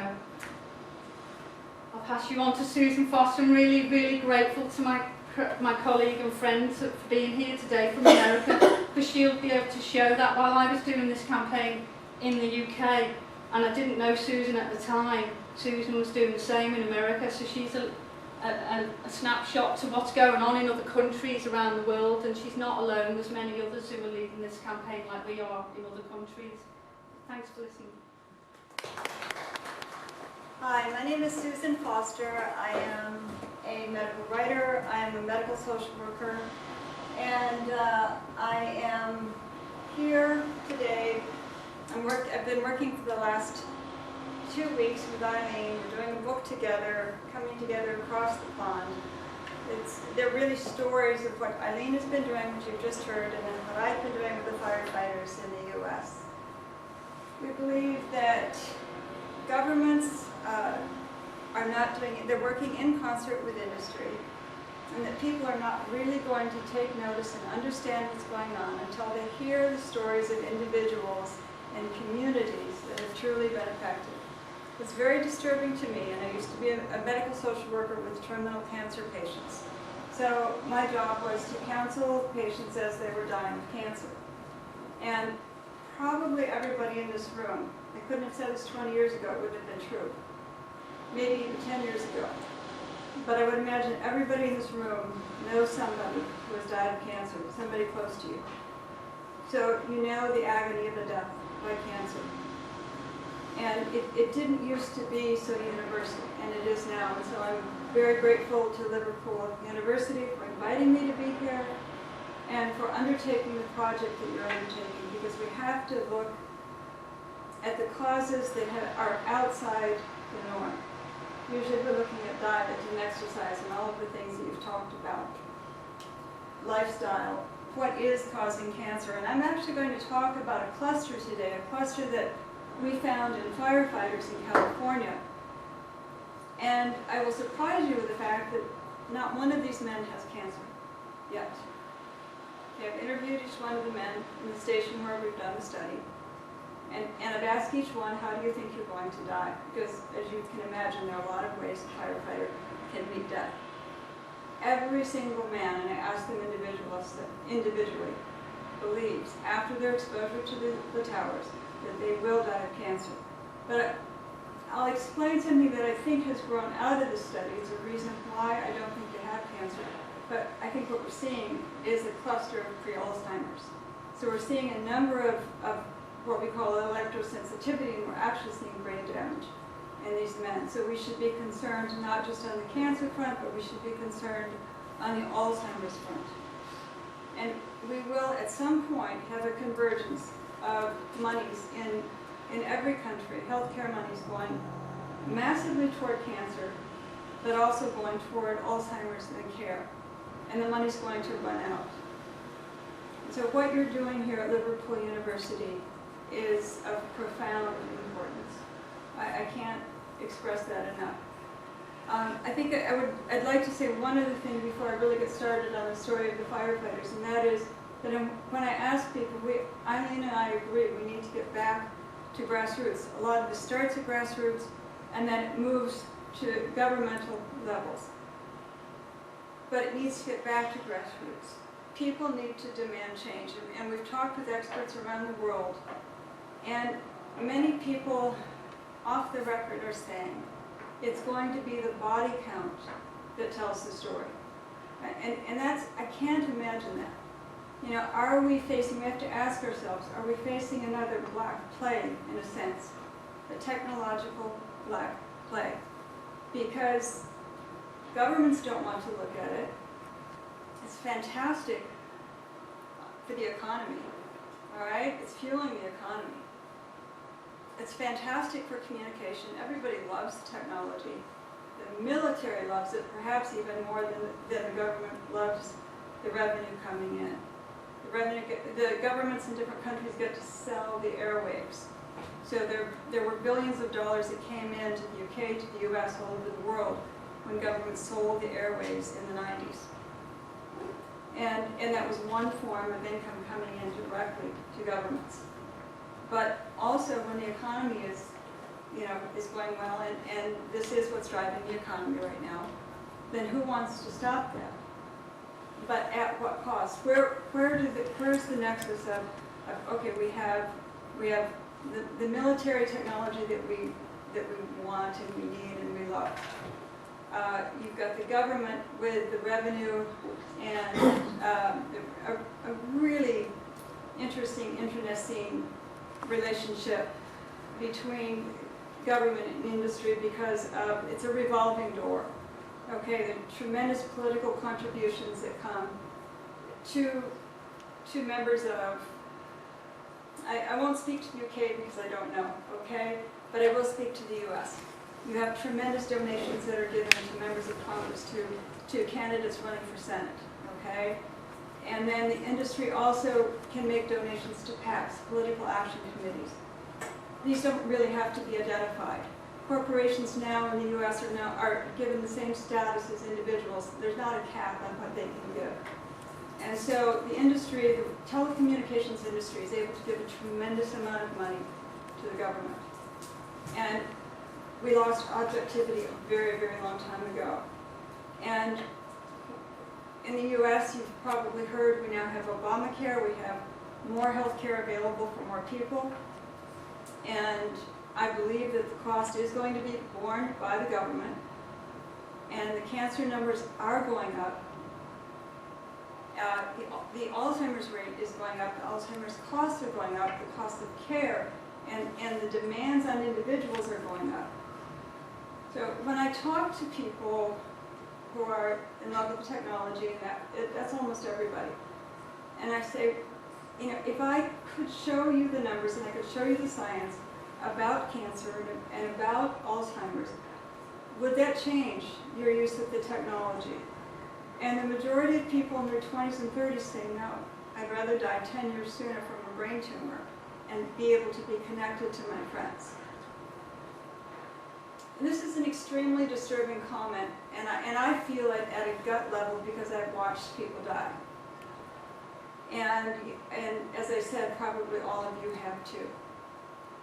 I'll pass you on to Susan Foster. I'm really, really grateful to my colleague and friend for being here today from America, because she'll be able to show that while I was doing this campaign in the UK, and I didn't know Susan at the time, Susan was doing the same in America, so she's a snapshot to what's going on in other countries around the world, and she's not alone. There's many others who are leading this campaign like we are in other countries. Thanks for listening. Hi, my name is Susan Foster. I am a medical writer. I am a medical social worker, and I am here today. I've been working for the last 2 weeks with Eileen. We're doing a book together, coming together across the pond. They're really stories of what Eileen has been doing, which you've just heard, and then what I've been doing with the firefighters in the U.S. We believe that governments are not doing it. They're working in concert with industry, and that people are not really going to take notice and understand what's going on until they hear the stories of individuals and communities that have truly been affected. It's very disturbing to me, and I used to be a medical social worker with terminal cancer patients. So my job was to counsel patients as they were dying of cancer. And probably everybody in this room, I couldn't have said this 20 years ago, it would have been true. Maybe even 10 years ago. but I would imagine everybody in this room knows somebody who has died of cancer, somebody close to you. So you know the agony of a death by cancer. And it didn't used to be so universal, and it is now. And so I'm very grateful to Liverpool University for inviting me to be here and for undertaking the project that you're undertaking, because we have to look at the causes that are outside the norm. Usually we're looking at diet and exercise and all of the things that you've talked about. Lifestyle, what is causing cancer? And I'm actually going to talk about a cluster today, a cluster that we found in firefighters in California. And I will surprise you with the fact that not one of these men has cancer yet. Okay, I've interviewed each one of the men in the station where we've done the study. And I've asked each one, how do you think you're going to die? Because as you can imagine, there are a lot of ways a firefighter can meet death. Every single man, and I asked them individually, believes after their exposure to the towers that they will die of cancer. But I'll explain something that I think has grown out of the study. It's a reason why I don't think they have cancer. But I think what we're seeing is a cluster of pre-Alzheimer's. So we're seeing a number of what we call electrosensitivity, and we're actually seeing brain damage in these men. So we should be concerned not just on the cancer front, but we should be concerned on the Alzheimer's front. And we will, at some point, have a convergence of monies in every country, healthcare monies going massively toward cancer, but also going toward Alzheimer's and care. And the money's going to run out. So what you're doing here at Liverpool University is of profound importance. I can't express that enough. I think I'd like to say one other thing before I really get started on the story of the firefighters, and that is that when I ask people, Eileen and I agree, we need to get back to grassroots. A lot of it starts at grassroots, and then it moves to governmental levels. But it needs to get back to grassroots. People need to demand change, and we've talked with experts around the world, and many people off the record are saying it's going to be the body count that tells the story. And that's, I can't imagine that. You know, are we facing, we have to ask ourselves, are we facing another black plague in a sense? A technological black plague? Because governments don't want to look at it. It's fantastic for the economy, all right? It's fueling the economy. It's fantastic for communication. Everybody loves technology. The military loves it, perhaps even more than the government loves the revenue coming in. The governments in different countries get to sell the airwaves. So there were billions of dollars that came into the UK, to the US, all over the world, when governments sold the airwaves in the 90s. And that was one form of income coming in directly to governments. But also when the economy is going well, and this is what's driving the economy right now, then who wants to stop that? But at what cost? Where's the nexus of okay, we have the military technology that we want and we need and we love. You've got the government with the revenue and a really interesting, internecine relationship between government and industry because it's a revolving door. Okay, the tremendous political contributions that come to members of, I won't speak to the UK because I don't know, okay, but I will speak to the US. You have tremendous donations that are given to members of Congress, to candidates running for Senate, okay? And then the industry also can make donations to PACs, political action committees. These don't really have to be identified. Corporations now in the US are given the same status as individuals. There's not a cap on what they can give. And so the industry, the telecommunications industry, is able to give a tremendous amount of money to the government. And we lost objectivity a very, very long time ago. And in the US, you've probably heard, we now have Obamacare, we have more health care available for more people. And I believe that the cost is going to be borne by the government. and the cancer numbers are going up. The Alzheimer's rate is going up, the Alzheimer's costs are going up, the cost of care and the demands on individuals are going up. So when I talk to people who are in love with technology, and that's almost everybody, and I say, you know, if I could show you the numbers and I could show you the science about cancer and about Alzheimer's, would that change your use of the technology? And the majority of people in their 20s and 30s say no. I'd rather die 10 years sooner from a brain tumor and be able to be connected to my friends. And this is an extremely disturbing comment, and I feel it at a gut level because I've watched people die. And as I said, probably all of you have too.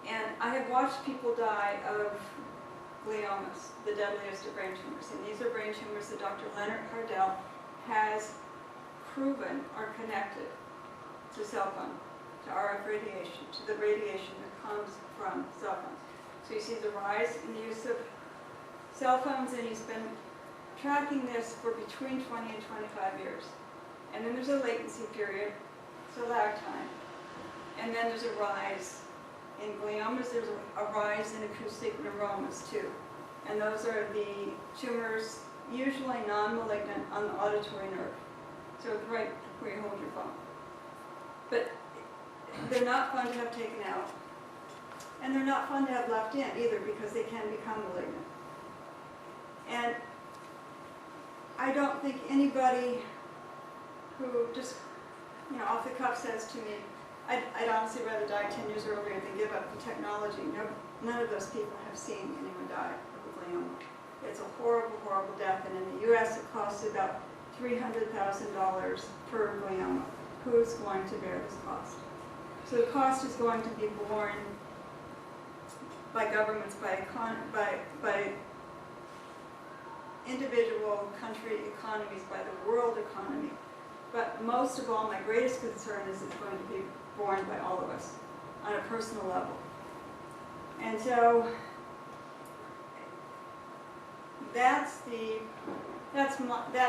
And I have watched people die of gliomas, the deadliest of brain tumors. And these are brain tumors that Dr. Leonard Hardell has proven are connected to cell phone, to RF radiation, to the radiation that comes from cell phones. So you see the rise in the use of cell phones, and he's been tracking this for between 20 and 25 years. And then there's a latency period, it's a lag time. And then there's a rise in gliomas, there's a rise in acoustic neuromas too. And those are the tumors, usually non-malignant, on the auditory nerve. So it's right where you hold your phone. But they're not fun to have taken out. And they're not fun to have left in either because they can become malignant. And I don't think anybody who just, you know, off the cuff says to me, I'd honestly rather die 10 years earlier than give up the technology. No, none of those people have seen anyone die of a glioma. It's a horrible, horrible death, and in the US it costs about $300,000 per glioma. Who's going to bear this cost? So the cost is going to be borne by governments, by individual country economies, by the world economy. But most of all, my greatest concern is it's going to be borne by all of us on a personal level. And so that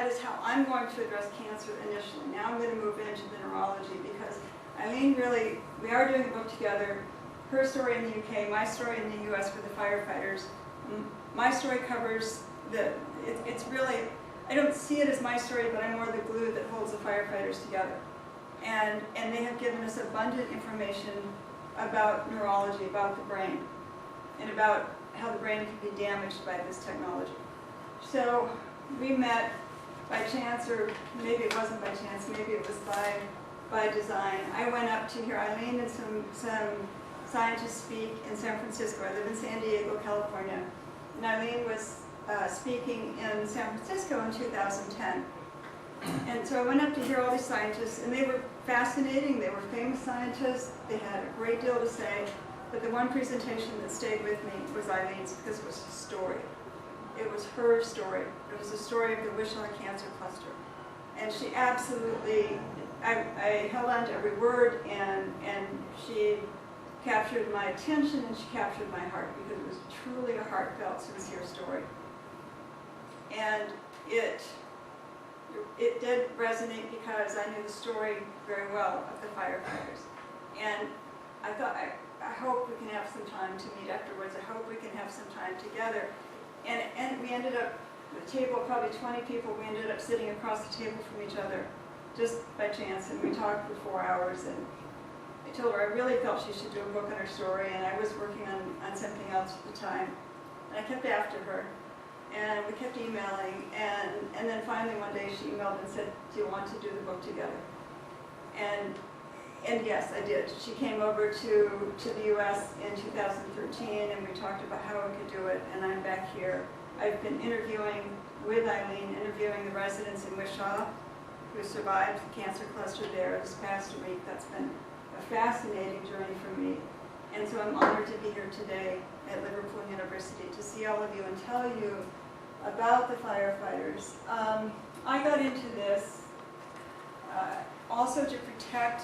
is how I'm going to address cancer initially. Now I'm going to move into the neurology because Eileen really, we are doing a book together, her story in the UK, my story in the US for the firefighters. My story covers it's really, I don't see it as my story, but I'm more the glue that holds the firefighters together. And they have given us abundant information about neurology, about the brain, and about how the brain can be damaged by this technology. So we met by chance, or maybe it wasn't by chance, maybe it was by design. I went up to hear Eileen and some scientists speak in San Francisco. I live in San Diego, California. And Eileen was speaking in San Francisco in 2010. And so I went up to hear all these scientists, and they were fascinating. They were famous scientists. They had a great deal to say. But the one presentation that stayed with me was Eileen's, because it was a story. It was her story. It was the story of the Wishaw Cancer Cluster. And she absolutely, I held on to every word, and she captured my attention, and she captured my heart, because it was truly a heartfelt, sincere story. And it did resonate because I knew the story very well of the firefighters. And I thought, I hope we can have some time to meet afterwards. I hope we can have some time together. And we ended up, the table, probably 20 people, we ended up sitting across the table from each other just by chance, and we talked for 4 hours. And I told her I really felt she should do a book on her story, and I was working on something else at the time. And I kept after her, and we kept emailing, and then finally one day she emailed and said, do you want to do the book together? And yes, I did. She came over to the US in 2013, and we talked about how we could do it, and I'm back here. I've been interviewing with Eileen, interviewing the residents in Wishaw who survived the cancer cluster there this past week. That's been a fascinating journey for me. And so I'm honored to be here today at Liverpool University to see all of you and tell you about the firefighters. I got into this also to protect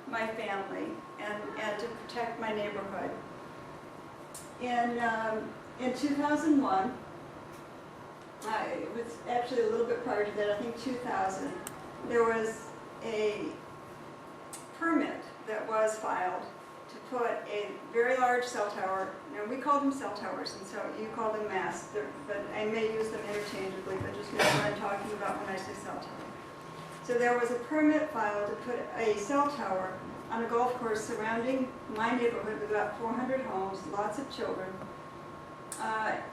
my family and to protect my neighborhood. In 2001, it was actually a little bit prior to that, I think 2000, there was a permit that was filed to put a very large cell tower. Now, we call them cell towers, and so you call them masts, but I may use them interchangeably, but just know what I'm talking about when I say cell tower. So there was a permit filed to put a cell tower on a golf course surrounding my neighborhood with about 400 homes, lots of children.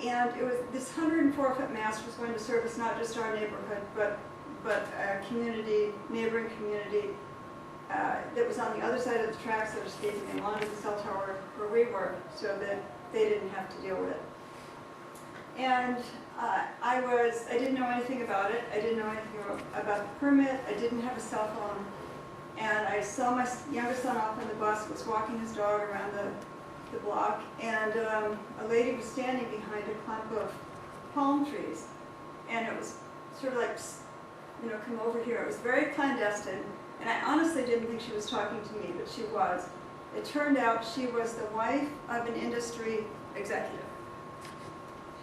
And it was this 104-foot mast was going to service not just our neighborhood, but a community, neighboring community that was on the other side of the track, so to speak, and they wanted the cell tower where we were so that they didn't have to deal with it. And I didn't know anything about it. I didn't know anything about the permit. I didn't have a cell phone. And I saw my youngest son off on the bus, was walking his dog around the block, and a lady was standing behind a clump of palm trees. And it was sort of like, you know, come over here. It was very clandestine. And I honestly didn't think she was talking to me, but she was. It turned out she was the wife of an industry executive.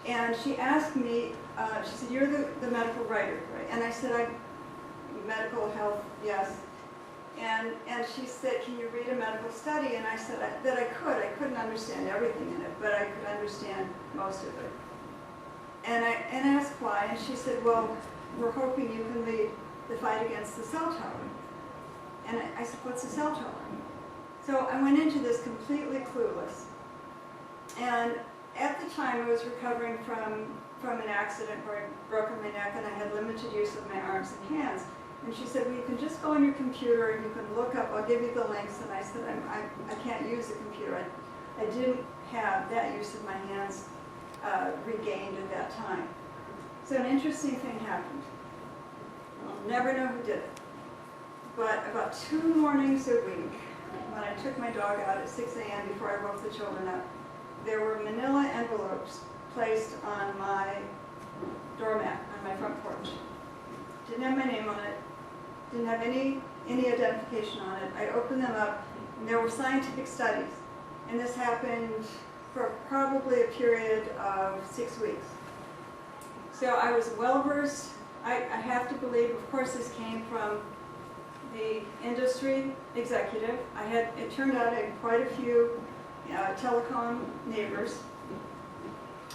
And she asked me, she said, "You're the medical writer, right?" And I said, "I'm medical health, yes." And she said, "Can you read a medical study?" And I said that I could. I couldn't understand everything in it, but I could understand most of it. And I asked why, and she said, "Well, we're hoping you can lead the fight against the cell tower." And I said, "What's a cell tower?" So I went into this completely clueless. And at the time, I was recovering from an accident where I'd broken my neck and I had limited use of my arms and hands. And she said, "Well, you can just go on your computer and you can look up, I'll give you the links." And I said, I can't use the computer. I didn't have that use of my hands regained at that time. So an interesting thing happened. I'll never know who did it. But about 2 mornings a week, when I took my dog out at 6 a.m. before I woke the children up, there were manila envelopes placed on my doormat on my front porch. Didn't have my name on it, didn't have any identification on it. I opened them up, and there were scientific studies. And this happened for probably a period of 6 weeks. So I was well versed. I have to believe, of course, this came from the industry executive. It turned out I had quite a few telecom neighbors.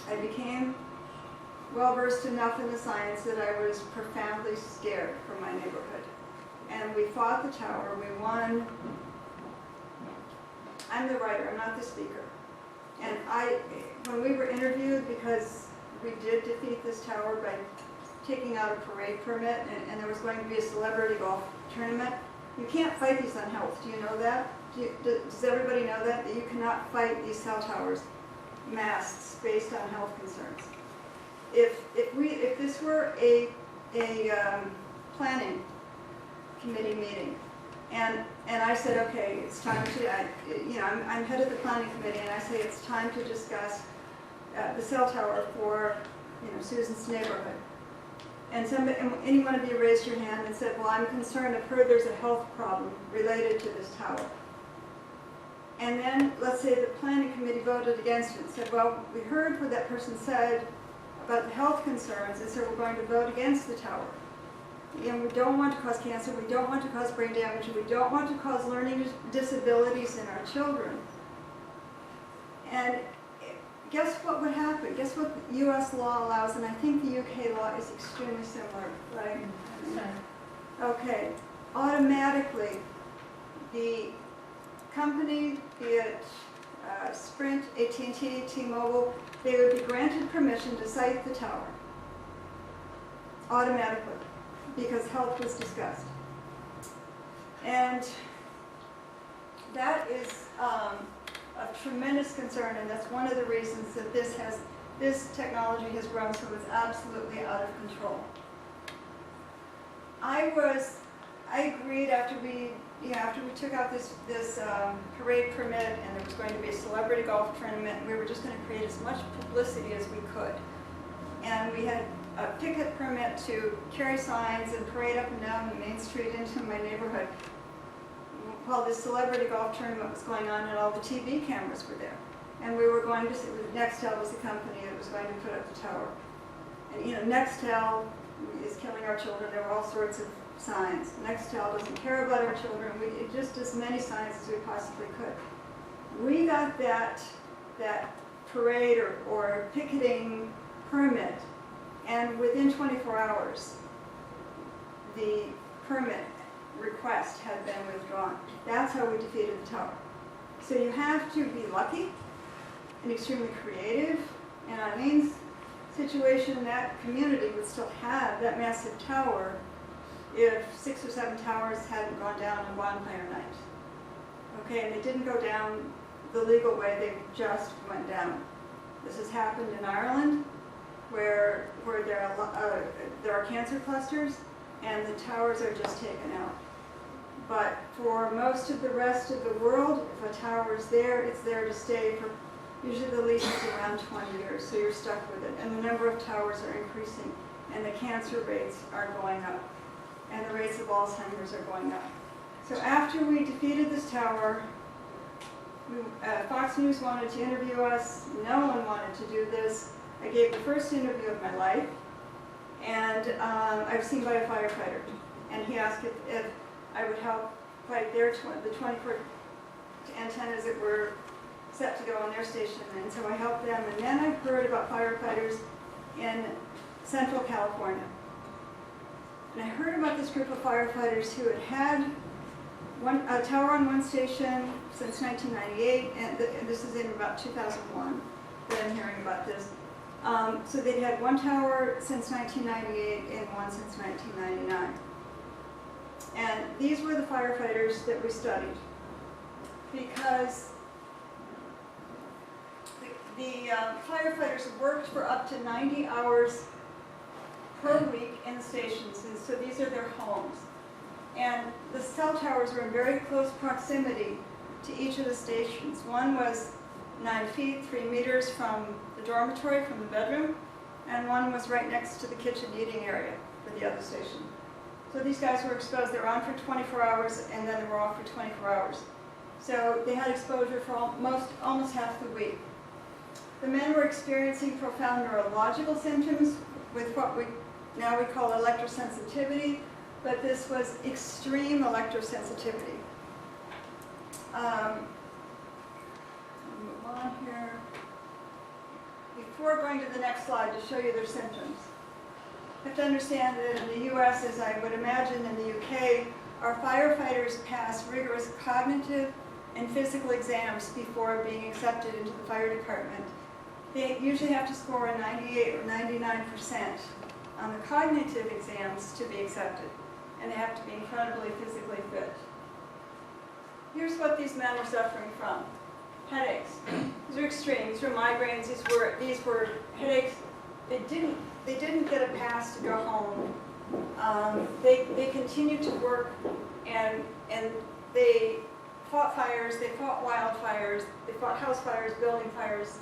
I became well versed enough in the science that I was profoundly scared for my neighborhood. And we fought the tower, we won. I'm the writer, I'm not the speaker. And when we were interviewed, because we did defeat this tower by taking out a parade permit, and there was going to be a celebrity golf tournament. You can't fight these on health. Do you know that? Does everybody know that? That you cannot fight these cell towers, masts based on health concerns. If this were a planning committee meeting, and I said, okay, it's time to, I'm head of the planning committee, and I say it's time to discuss the cell tower for, Susan's neighborhood. And any one of you raised your hand and said, well, I'm concerned, I've heard there's a health problem related to this tower. And then, let's say the planning committee voted against it and said, well, we heard what that person said about the health concerns, and so we're going to vote against the tower. And we don't want to cause cancer, we don't want to cause brain damage, we don't want to cause learning disabilities in our children. And guess what would happen? Guess what the U.S. law allows, and I think the UK law is extremely similar, right? Okay. Automatically, the company, be it Sprint, AT&T, T-Mobile, they would be granted permission to site the tower. Automatically, because health was discussed. And that is of tremendous concern, and that's one of the reasons that this technology has grown so it's absolutely out of control. I agreed after we took out this parade permit, and there was going to be a celebrity golf tournament, and we were just going to create as much publicity as we could. And we had a picket permit to carry signs and parade up and down the main street into my neighborhood while this celebrity golf tournament was going on, and all the TV cameras were there. And we were going to see, Nextel was the company that was going to put up the tower. And Nextel is killing our children. There were all sorts of signs. Nextel doesn't care about our children. It just as many signs as we possibly could. We got that parade or picketing permit, and within 24 hours, the permit request had been withdrawn. That's how we defeated the tower. So you have to be lucky and extremely creative. In Eileen's situation, that community would still have that massive tower if 6 or 7 towers hadn't gone down on bonfire night. Okay, and they didn't go down the legal way, they just went down. This has happened in Ireland, where there are cancer clusters, and the towers are just taken out. But for most of the rest of the world, if a tower is there, it's there to stay for, usually the lease is around 20 years, so you're stuck with it. And the number of towers are increasing, and the cancer rates are going up, and the rates of Alzheimer's are going up. So after we defeated this tower, Fox News wanted to interview us. No one wanted to do this. I gave the first interview of my life, and I was seen by a firefighter, and he asked if I would help fight the 24 antennas that were set to go on their station, and so I helped them. And then I heard about firefighters in Central California, and I heard about this group of firefighters who had a tower on one station since 1998, and this is in about 2001 that I'm hearing about this. So they'd had one tower since 1998 and one since 1999. And these were the firefighters that we studied, because the firefighters worked for up to 90 hours per week in the stations, and so these are their homes. And the cell towers were in very close proximity to each of the stations. One was 9 feet, 3 meters from the dormitory, from the bedroom, and one was right next to the kitchen eating area for the other station. So these guys were exposed. They were on for 24 hours, and then they were off for 24 hours. So they had exposure for almost half the week. The men were experiencing profound neurological symptoms with what we call electrosensitivity, but this was extreme electrosensitivity. Move on here. Before going to the next slide to show you their symptoms, you have to understand that in the US, as I would imagine in the UK, our firefighters pass rigorous cognitive and physical exams before being accepted into the fire department. They usually have to score a 98 or 99% on the cognitive exams to be accepted, and they have to be incredibly physically fit. Here's what these men were suffering from. Headaches. These are extreme. These were migraines. These were headaches. They didn't get a pass to go home. They continued to work, and they fought fires. They fought wildfires. They fought house fires, building fires,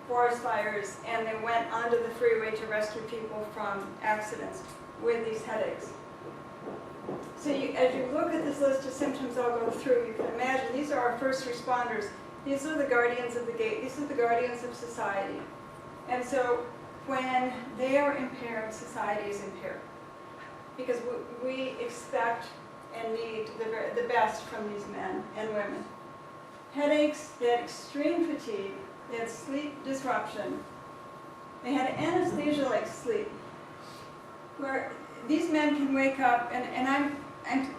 forest fires, and they went onto the freeway to rescue people from accidents with these headaches. So as you look at this list of symptoms I'll go through, you can imagine these are our first responders. These are the guardians of the gate. These are the guardians of society. And so when they are impaired, society is impaired, because we expect and need the best from these men and women. Headaches, they had extreme fatigue, they had sleep disruption, they had anesthesia like sleep, where these men can wake up, and I'm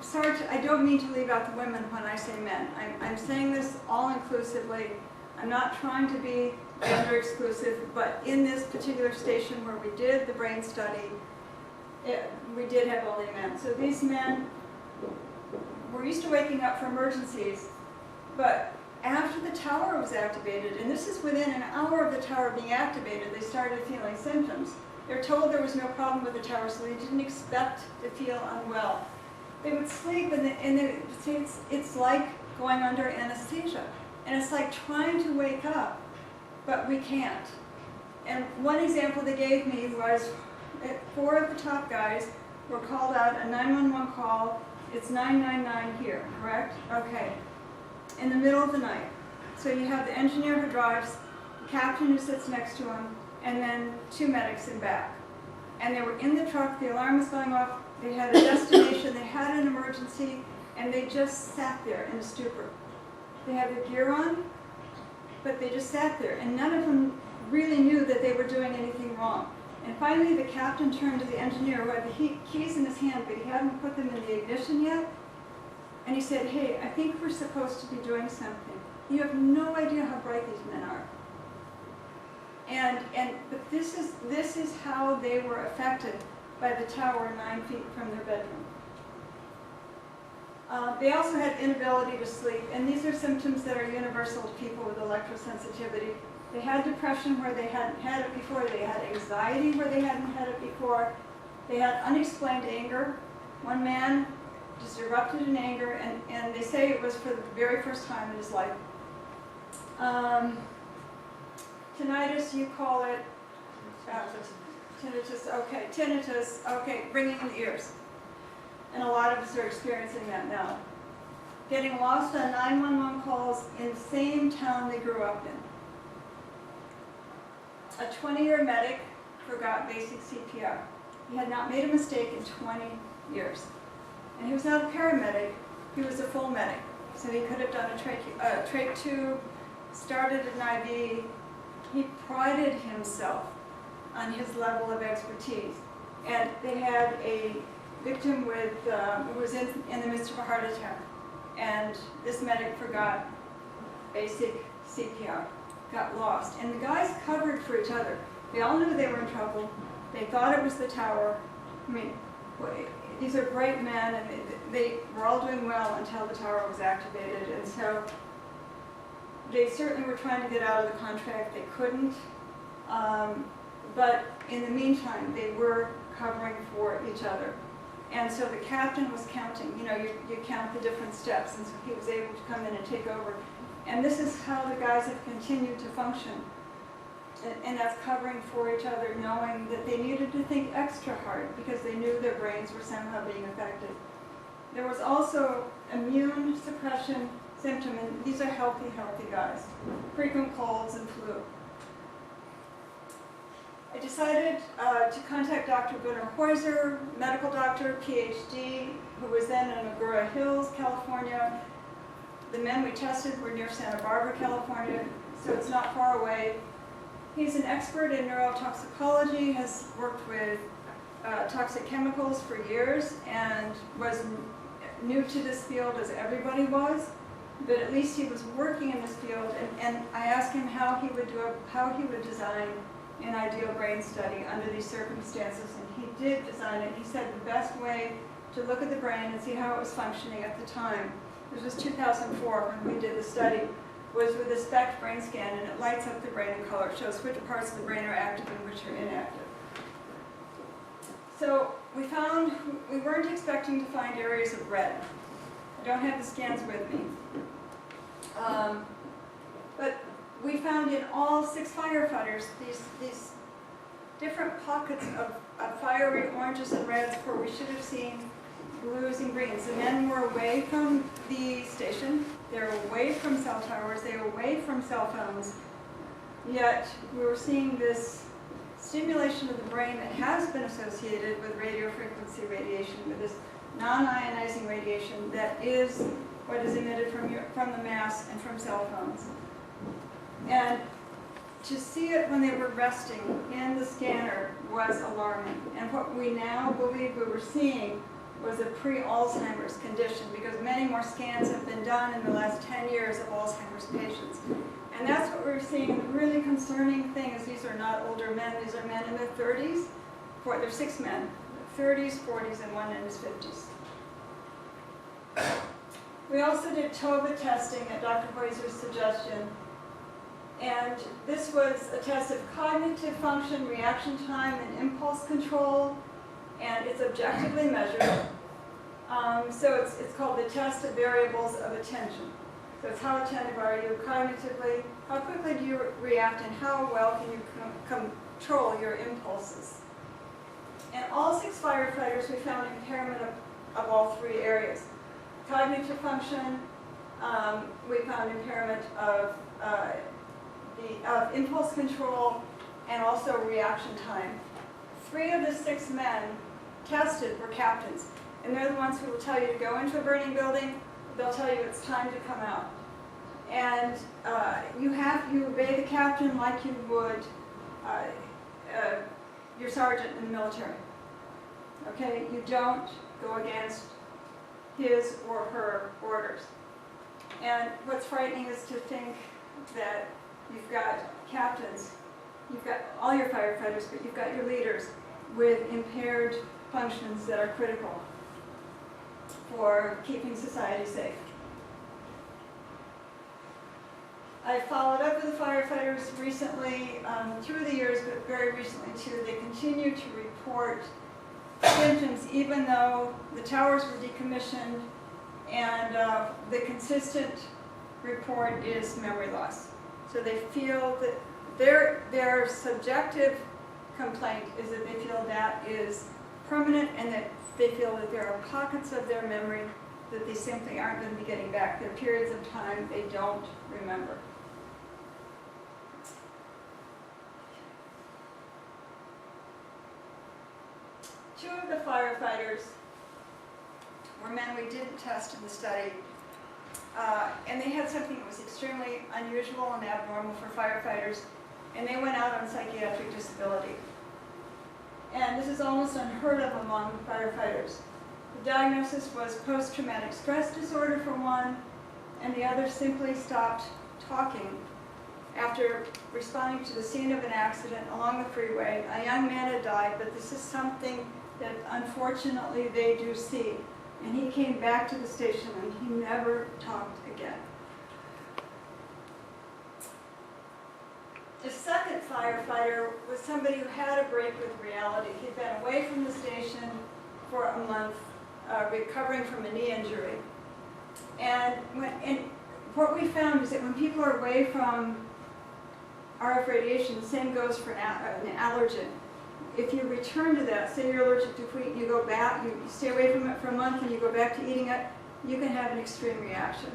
sorry, I don't mean to leave out the women when I say men. I'm saying this all inclusively. I'm not trying to be gender exclusive, but in this particular station where we did the brain study, we did have only men. So these men were used to waking up for emergencies, but after the tower was activated, and this is within an hour of the tower being activated, they started feeling symptoms. They're told there was no problem with the tower, so they didn't expect to feel unwell. They would sleep, and they would say it's like going under anesthesia. And it's like trying to wake up, but we can't. And one example they gave me was 4 of the top guys were called out, a 911 call. It's 999 here, correct? Okay. In the middle of the night. So you have the engineer who drives, the captain who sits next to him, and then 2 medics in back. and they were in the truck, the alarm was going off, they had a destination, they had an emergency, and they just sat there in a stupor. They had their gear on, but they just sat there, and none of them really knew that they were doing anything wrong. And finally, the captain turned to the engineer who had the keys in his hand, but he hadn't put them in the ignition yet. And he said, "Hey, I think we're supposed to be doing something. You have no idea how bright these men are." But this is how they were affected by the tower 9 feet from their bedroom. They also had inability to sleep, and these are symptoms that are universal to people with electrosensitivity. They had depression where they hadn't had it before. They had anxiety where they hadn't had it before. They had unexplained anger. One man just erupted in anger, and they say it was for the very first time in his life. Tinnitus, you call it tinnitus, okay, ringing in the ears. And a lot of us are experiencing that now. Getting lost on 911 calls in the same town they grew up in. A 20-year medic forgot basic CPR. He had not made a mistake in 20 years. And he was not a paramedic, he was a full medic. So he could have done a trach tube, started an IV. He prided himself on his level of expertise. And they had a victim who was in the midst of a heart attack. And this medic forgot basic CPR, got lost. And the guys covered for each other. They all knew they were in trouble. They thought it was the tower. I mean, these are bright men, and they were all doing well until the tower was activated. And so they certainly were trying to get out of the contract. They couldn't. But in the meantime, they were covering for each other. And so the captain was counting. You know, you count the different steps, and so he was able to come in and take over. And this is how the guys have continued to function. And that's covering for each other, knowing that they needed to think extra hard because they knew their brains were somehow being affected. There was also immune suppression symptom, and these are healthy guys. Frequent colds and flu. I decided to contact Dr. Gunnar Heuser, medical doctor, PhD, who was then in Agoura Hills, California. The men we tested were near Santa Barbara, California, so it's not far away. He's an expert in neurotoxicology, has worked with toxic chemicals for years, and was new to this field as everybody was, but at least he was working in this field, and I asked him how he would design an ideal brain study under these circumstances, and he did design it. He said the best way to look at the brain and see how it was functioning at the time, this was 2004 when we did the study, was with a SPECT brain scan, and it lights up the brain in color. It shows which parts of the brain are active and which are inactive. So we weren't expecting to find areas of red. I don't have the scans with me. But we found in all 6 firefighters these different pockets of fiery oranges and reds where we should have seen blues and greens. The men were away from the station, they're away from cell towers, they're away from cell phones, yet we were seeing this stimulation of the brain that has been associated with radiofrequency radiation, with this non-ionizing radiation that is what is emitted from the mass and from cell phones. And to see it when they were resting in the scanner was alarming. And what we now believe we were seeing was a pre-Alzheimer's condition, because many more scans have been done in the last 10 years of Alzheimer's patients. And that's what we were seeing. The really concerning thing is these are not older men, these are men in their 30s. They're 6 men, 30s, 40s, and one in his 50s. We also did TOVA testing at Dr. Heuser's suggestion. And this was a test of cognitive function, reaction time, and impulse control, and it's objectively measured. So it's called the test of variables of attention. So it's how attentive are you cognitively, how quickly do you react, and how well can you control your impulses. In all 6 firefighters, we found impairment of all 3 areas. Cognitive function, we found impairment of impulse control, and also reaction time. 3 of the 6 men tested were captains. And they're the ones who will tell you to go into a burning building. They'll tell you it's time to come out. And you obey the captain like you would your sergeant in the military. Okay, you don't go against his or her orders. And what's frightening is to think that you've got captains, you've got all your firefighters, but you've got your leaders with impaired functions that are critical for keeping society safe. I followed up with the firefighters recently, through the years, but very recently too. They continue to report symptoms even though the towers were decommissioned, and the consistent report is memory loss. So they feel that their subjective complaint is that they feel that is permanent, and that they feel that there are pockets of their memory that they simply aren't going to be getting back. There are periods of time they don't remember. Two of the firefighters were men we didn't test in the study, and they had something that was extremely unusual and abnormal for firefighters, and they went out on psychiatric disability. And this is almost unheard of among firefighters. The diagnosis was post-traumatic stress disorder for one, and the other simply stopped talking after responding to the scene of an accident along the freeway. A young man had died, but this is something that unfortunately they do see. And he came back to the station and he never talked again. The second firefighter was somebody who had a break with reality. He'd been away from the station for a month, recovering from a knee injury. And what we found is that when people are away from RF radiation, the same goes for an allergen. If you return to that, say you're allergic to wheat, and you go back, you stay away from it for a month and you go back to eating it, you can have an extreme reaction.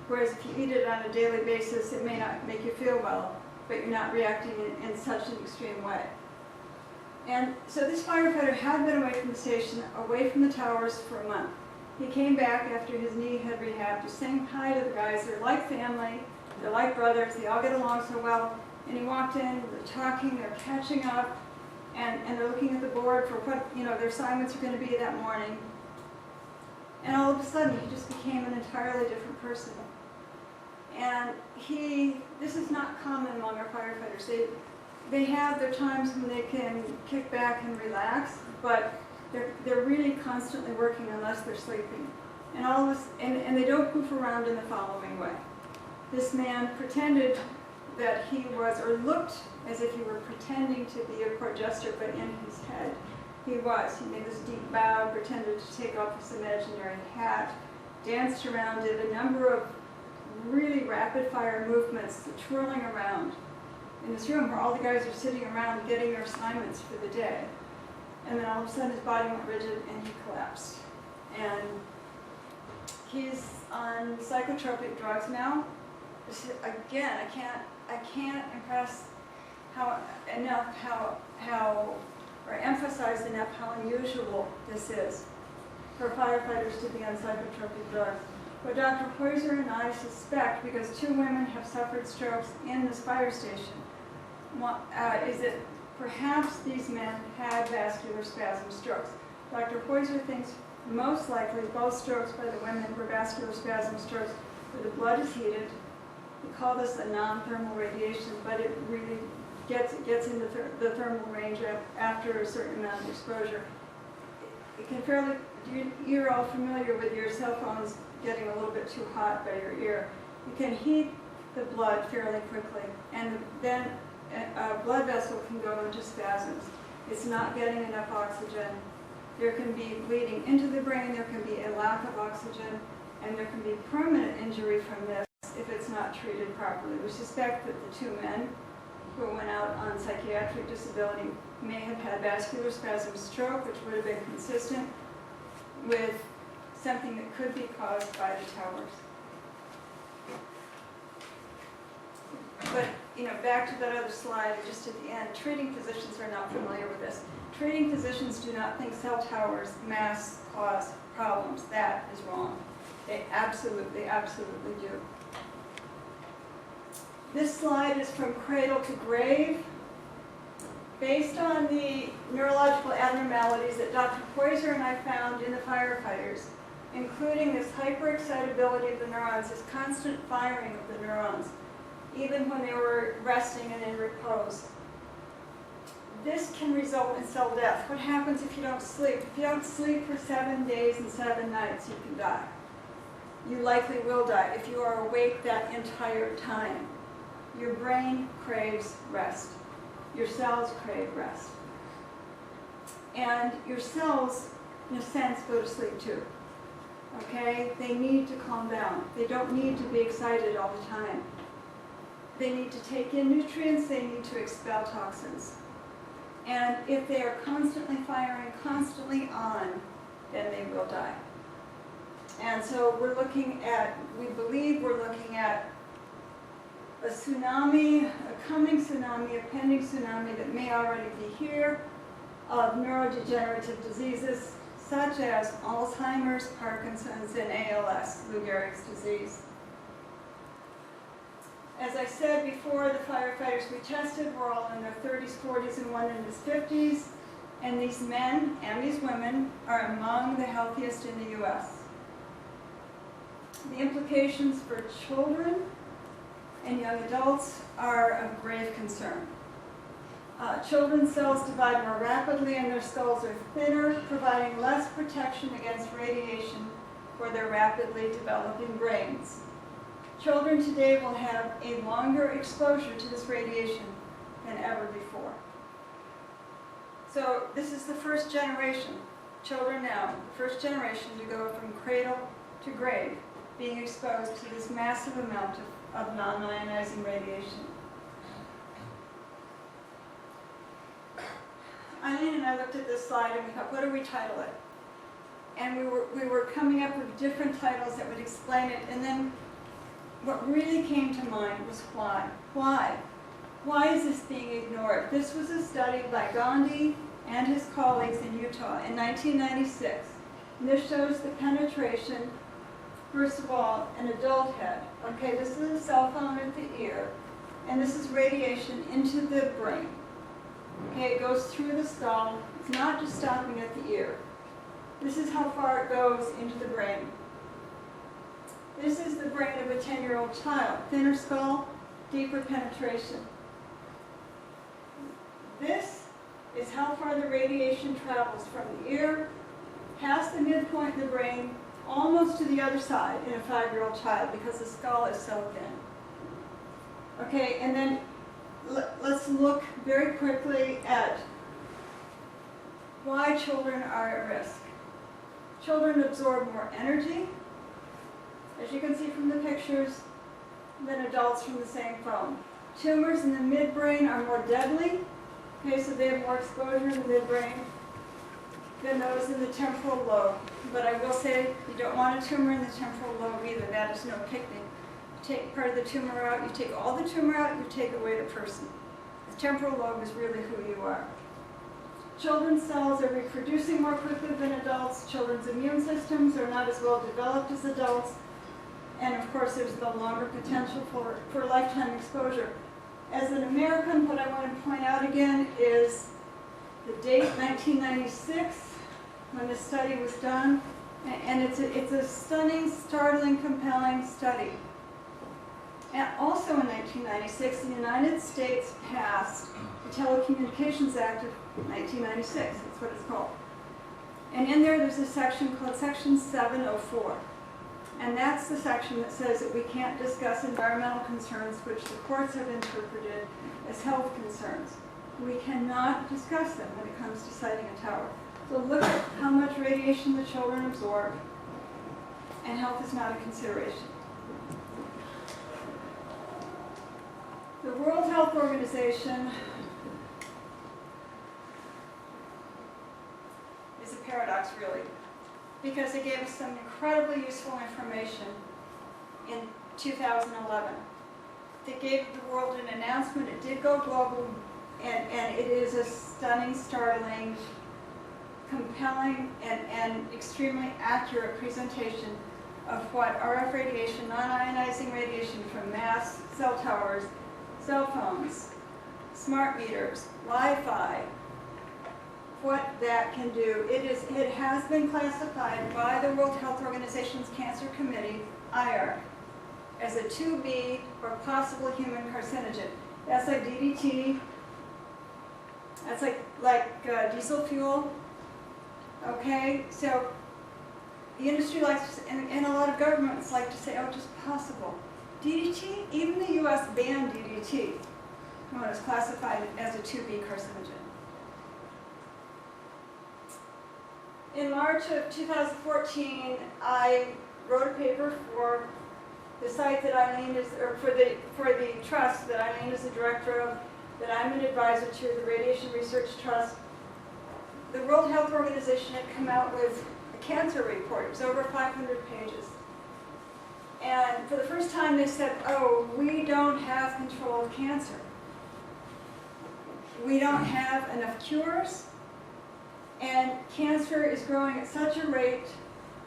Whereas if you eat it on a daily basis, it may not make you feel well, but you're not reacting in such an extreme way. And so this firefighter had been away from the station, away from the towers for a month. He came back after his knee had rehabbed, just saying hi to the guys. They're like family, they're like brothers, they all get along so well. And he walked in, they're talking, they're catching up, and they're looking at the board for what their assignments are going to be that morning. And all of a sudden, he just became an entirely different person. And this is not common among our firefighters. They have their times when they can kick back and relax, but they're really constantly working unless they're sleeping. And all of this, and they don't goof around in the following way. This man pretended that he was, or looked as if he were pretending to be a court jester, but in his head he was. He made this deep bow, pretended to take off his imaginary hat, danced around, did a number of really rapid fire movements, twirling around in this room where all the guys are sitting around getting their assignments for the day. And then all of a sudden his body went rigid and he collapsed. And he's on psychotropic drugs now. Again, I can't impress or emphasize enough how unusual this is for firefighters to be on psychotropic drugs. What Dr. Poyser and I suspect, because 2 women have suffered strokes in this fire station, is that perhaps these men had vascular spasm strokes. Dr. Poyser thinks most likely both strokes by the women were vascular spasm strokes where the blood is heated. We call this a non-thermal radiation, but it really gets into the thermal range after a certain amount of exposure. It can you're all familiar with your cell phones getting a little bit too hot by your ear. You can heat the blood fairly quickly, and then a blood vessel can go into spasms. It's not getting enough oxygen. There can be bleeding into the brain, there can be a lack of oxygen, and there can be permanent injury from this if it's not treated properly. We suspect that the 2 men who went out on psychiatric disability may have had vascular spasm stroke, which would have been consistent with something that could be caused by the towers. But, back to that other slide, just at the end, treating physicians are not familiar with this. treating physicians do not think cell towers mass cause problems. That is wrong. They absolutely, absolutely do. This slide is from cradle to grave. Based on the neurological abnormalities that Dr. Poyser and I found in the firefighters, including this hyperexcitability of the neurons, this constant firing of the neurons, even when they were resting and in repose. This can result in cell death. What happens if you don't sleep? If you don't sleep for 7 days and 7 nights, you can die. You likely will die if you are awake that entire time. Your brain craves rest. Your cells crave rest. And your cells, in a sense, go to sleep too. Okay? They need to calm down. They don't need to be excited all the time. They need to take in nutrients. They need to expel toxins. And if they are constantly firing, constantly on, then they will die. And so we're looking at, we believe we're looking at a tsunami, a coming tsunami, a pending tsunami that may already be here, of neurodegenerative diseases such as Alzheimer's, Parkinson's, and ALS, Lou Gehrig's disease. As I said before, the firefighters we tested were all in their 30s, 40s, and one in his 50s. And these men and these women are among the healthiest in the U.S. The implications for children and young adults are of grave concern. Children's cells divide more rapidly and their skulls are thinner, providing less protection against radiation for their rapidly developing brains. Children today will have a longer exposure to this radiation than ever before. So this is the first generation, children now, the first generation to go from cradle to grave, being exposed to this massive amount of non-ionizing radiation. Eileen and I looked at this slide and we thought, what do we title it? And we were coming up with different titles that would explain it, and then what really came to mind was why. Why? Why is this being ignored? This was a study by Gandhi and his colleagues in Utah in 1996. And this shows the penetration, first of all, an adult head. Okay, this is a cell phone at the ear, and this is radiation into the brain. Okay, it goes through the skull. It's not just stopping at the ear. This is how far it goes into the brain. This is the brain of a 10-year-old child. Thinner skull, deeper penetration. This is how far the radiation travels from the ear, past the midpoint of the brain, almost to the other side in a 5-year-old child because the skull is so thin. Okay, and then let's look very quickly at why children are at risk. Children absorb more energy, as you can see from the pictures, than adults from the same phone. Tumors in the midbrain are more deadly, okay, so they have more exposure in the midbrain than those in the temporal lobe. But I will say you don't want a tumor in the temporal lobe either. That is no picnic. You take part of the tumor out, you take all the tumor out, you take away the person. The temporal lobe is really who you are. Children's cells are reproducing more quickly than adults. Children's immune systems are not as well developed as adults. And of course, there's the longer potential for lifetime exposure. As an American, what I want to point out again is the date, 1996, when the study was done. And it's a stunning, startling, compelling study. And also in 1996, the United States passed the Telecommunications Act of 1996. That's what it's called. And in there's a section called Section 704. And that's the section that says that we can't discuss environmental concerns which the courts have interpreted as health concerns. We cannot discuss them when it comes to siting a tower. So look at how much radiation the children absorb, and health is not a consideration. The World Health Organization is a paradox, really, because it gave us some incredibly useful information in 2011. They gave the world an announcement. It did go global And it is a stunning, startling, compelling, and extremely accurate presentation of what RF radiation, non-ionizing radiation from mass cell towers, cell phones, smart meters, Wi-Fi, what that can do. It has been classified by the World Health Organization's Cancer Committee, IARC, as a 2B or possible human carcinogen. That's like DDT, that's like diesel fuel, okay? So the industry likes to, and a lot of governments like to say, oh, just possible. DDT, even the US banned DDT when it was classified as a 2B carcinogen. In March of 2014, I wrote a paper for the site that Eileen is, or for the trust that Eileen is the director of, that I'm an advisor to, the Radiation Research Trust. The World Health Organization had come out with a cancer report. It was over 500 pages. And for the first time they said, oh, we don't have control of cancer. We don't have enough cures, and cancer is growing at such a rate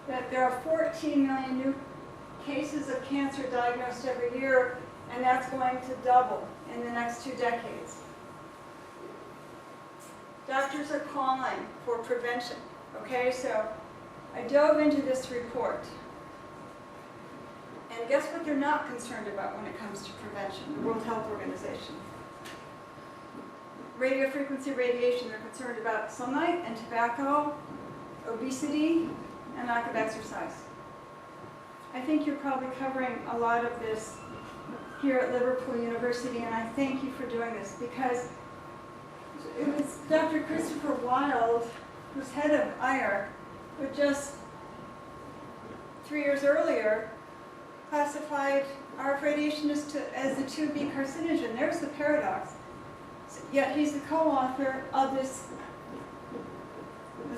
that there are 14 million new cases of cancer diagnosed every year, and that's going to double in the next 2 decades. Doctors are calling for prevention, okay? So I dove into this report. And guess what they're not concerned about when it comes to prevention, the World Health Organization? Radio frequency radiation. They're concerned about sunlight and tobacco, obesity, and lack of exercise. I think you're probably covering a lot of this here at Liverpool University, and I thank you for doing this, because it was Dr. Christopher Wild, who's head of IARC, who just 3 years earlier classified RF radiation as a 2B carcinogen. There's the paradox. Yet he's the co-author of this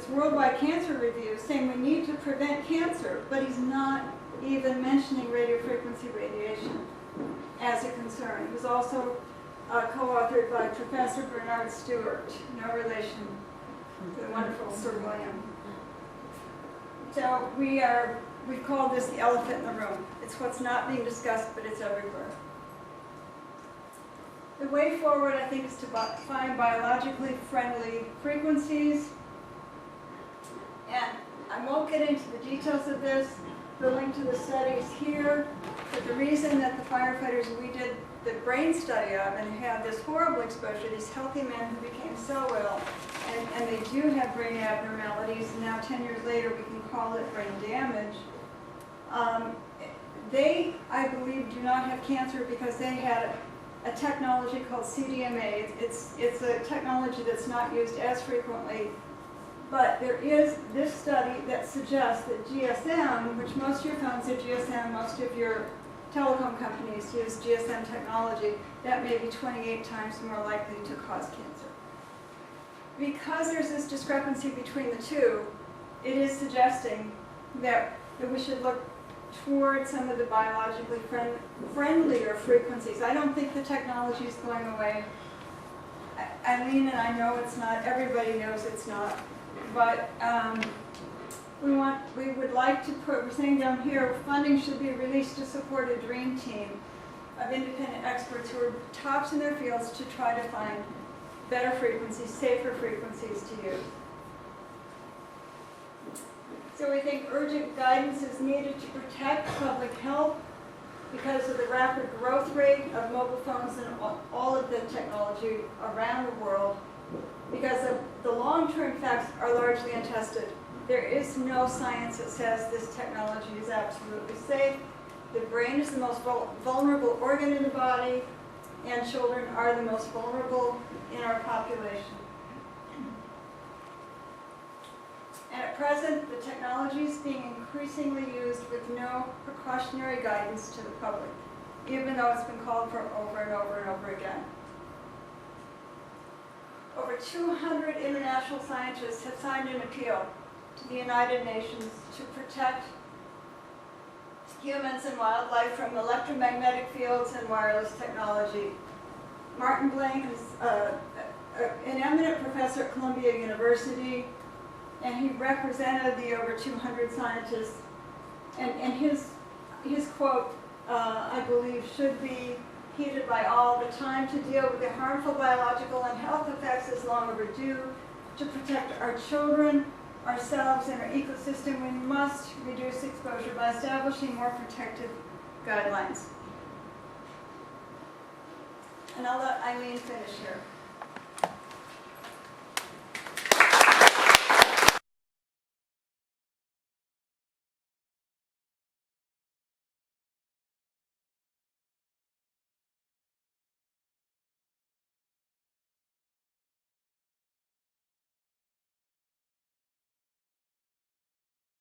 worldwide cancer review saying we need to prevent cancer, but he's not even mentioning radiofrequency radiation as a concern. He was also co-authored by Professor William Stewart, no relation to the wonderful Sir William. So we've called this the elephant in the room. It's what's not being discussed, but it's everywhere. The way forward, I think, is to find biologically friendly frequencies. And I won't get into the details of this. The link to the study is here. But the reason that the firefighters we did the brain study of and had this horrible exposure, these healthy men who became so ill, and they do have brain abnormalities, and now 10 years later we can call it brain damage. They, I believe, do not have cancer because they had a technology called CDMA. It's a technology that's not used as frequently, but there is this study that suggests that GSM, which most of your phones are GSM, most of your telecom companies use GSM technology, that may be 28 times more likely to cause cancer. Because there's this discrepancy between the two, it is suggesting that we should look toward some of the biologically friendlier frequencies. I don't think the technology is going away. Eileen and I know it's not. Everybody knows it's not. But we would like to put, we're saying down here, funding should be released to support a dream team of independent experts who are tops in their fields to try to find better frequencies, safer frequencies to use. So we think urgent guidance is needed to protect public health because of the rapid growth rate of mobile phones and all of the technology around the world, because the long-term effects are largely untested. There is no science that says this technology is absolutely safe. The brain is the most vulnerable organ in the body, and children are the most vulnerable in our population. And at present, the technology is being increasingly used with no precautionary guidance to the public, even though it's been called for over and over and over again. Over 200 international scientists have signed an appeal to the United Nations to protect humans and wildlife from electromagnetic fields and wireless technology. Martin Blank is an eminent professor at Columbia University, and he represented the over 200 scientists. And his quote, I believe, should be heeded by all. The time to deal with the harmful biological and health effects is long overdue. To protect our children, ourselves, and our ecosystem, we must reduce exposure by establishing more protective guidelines. And I'll let Eileen finish here.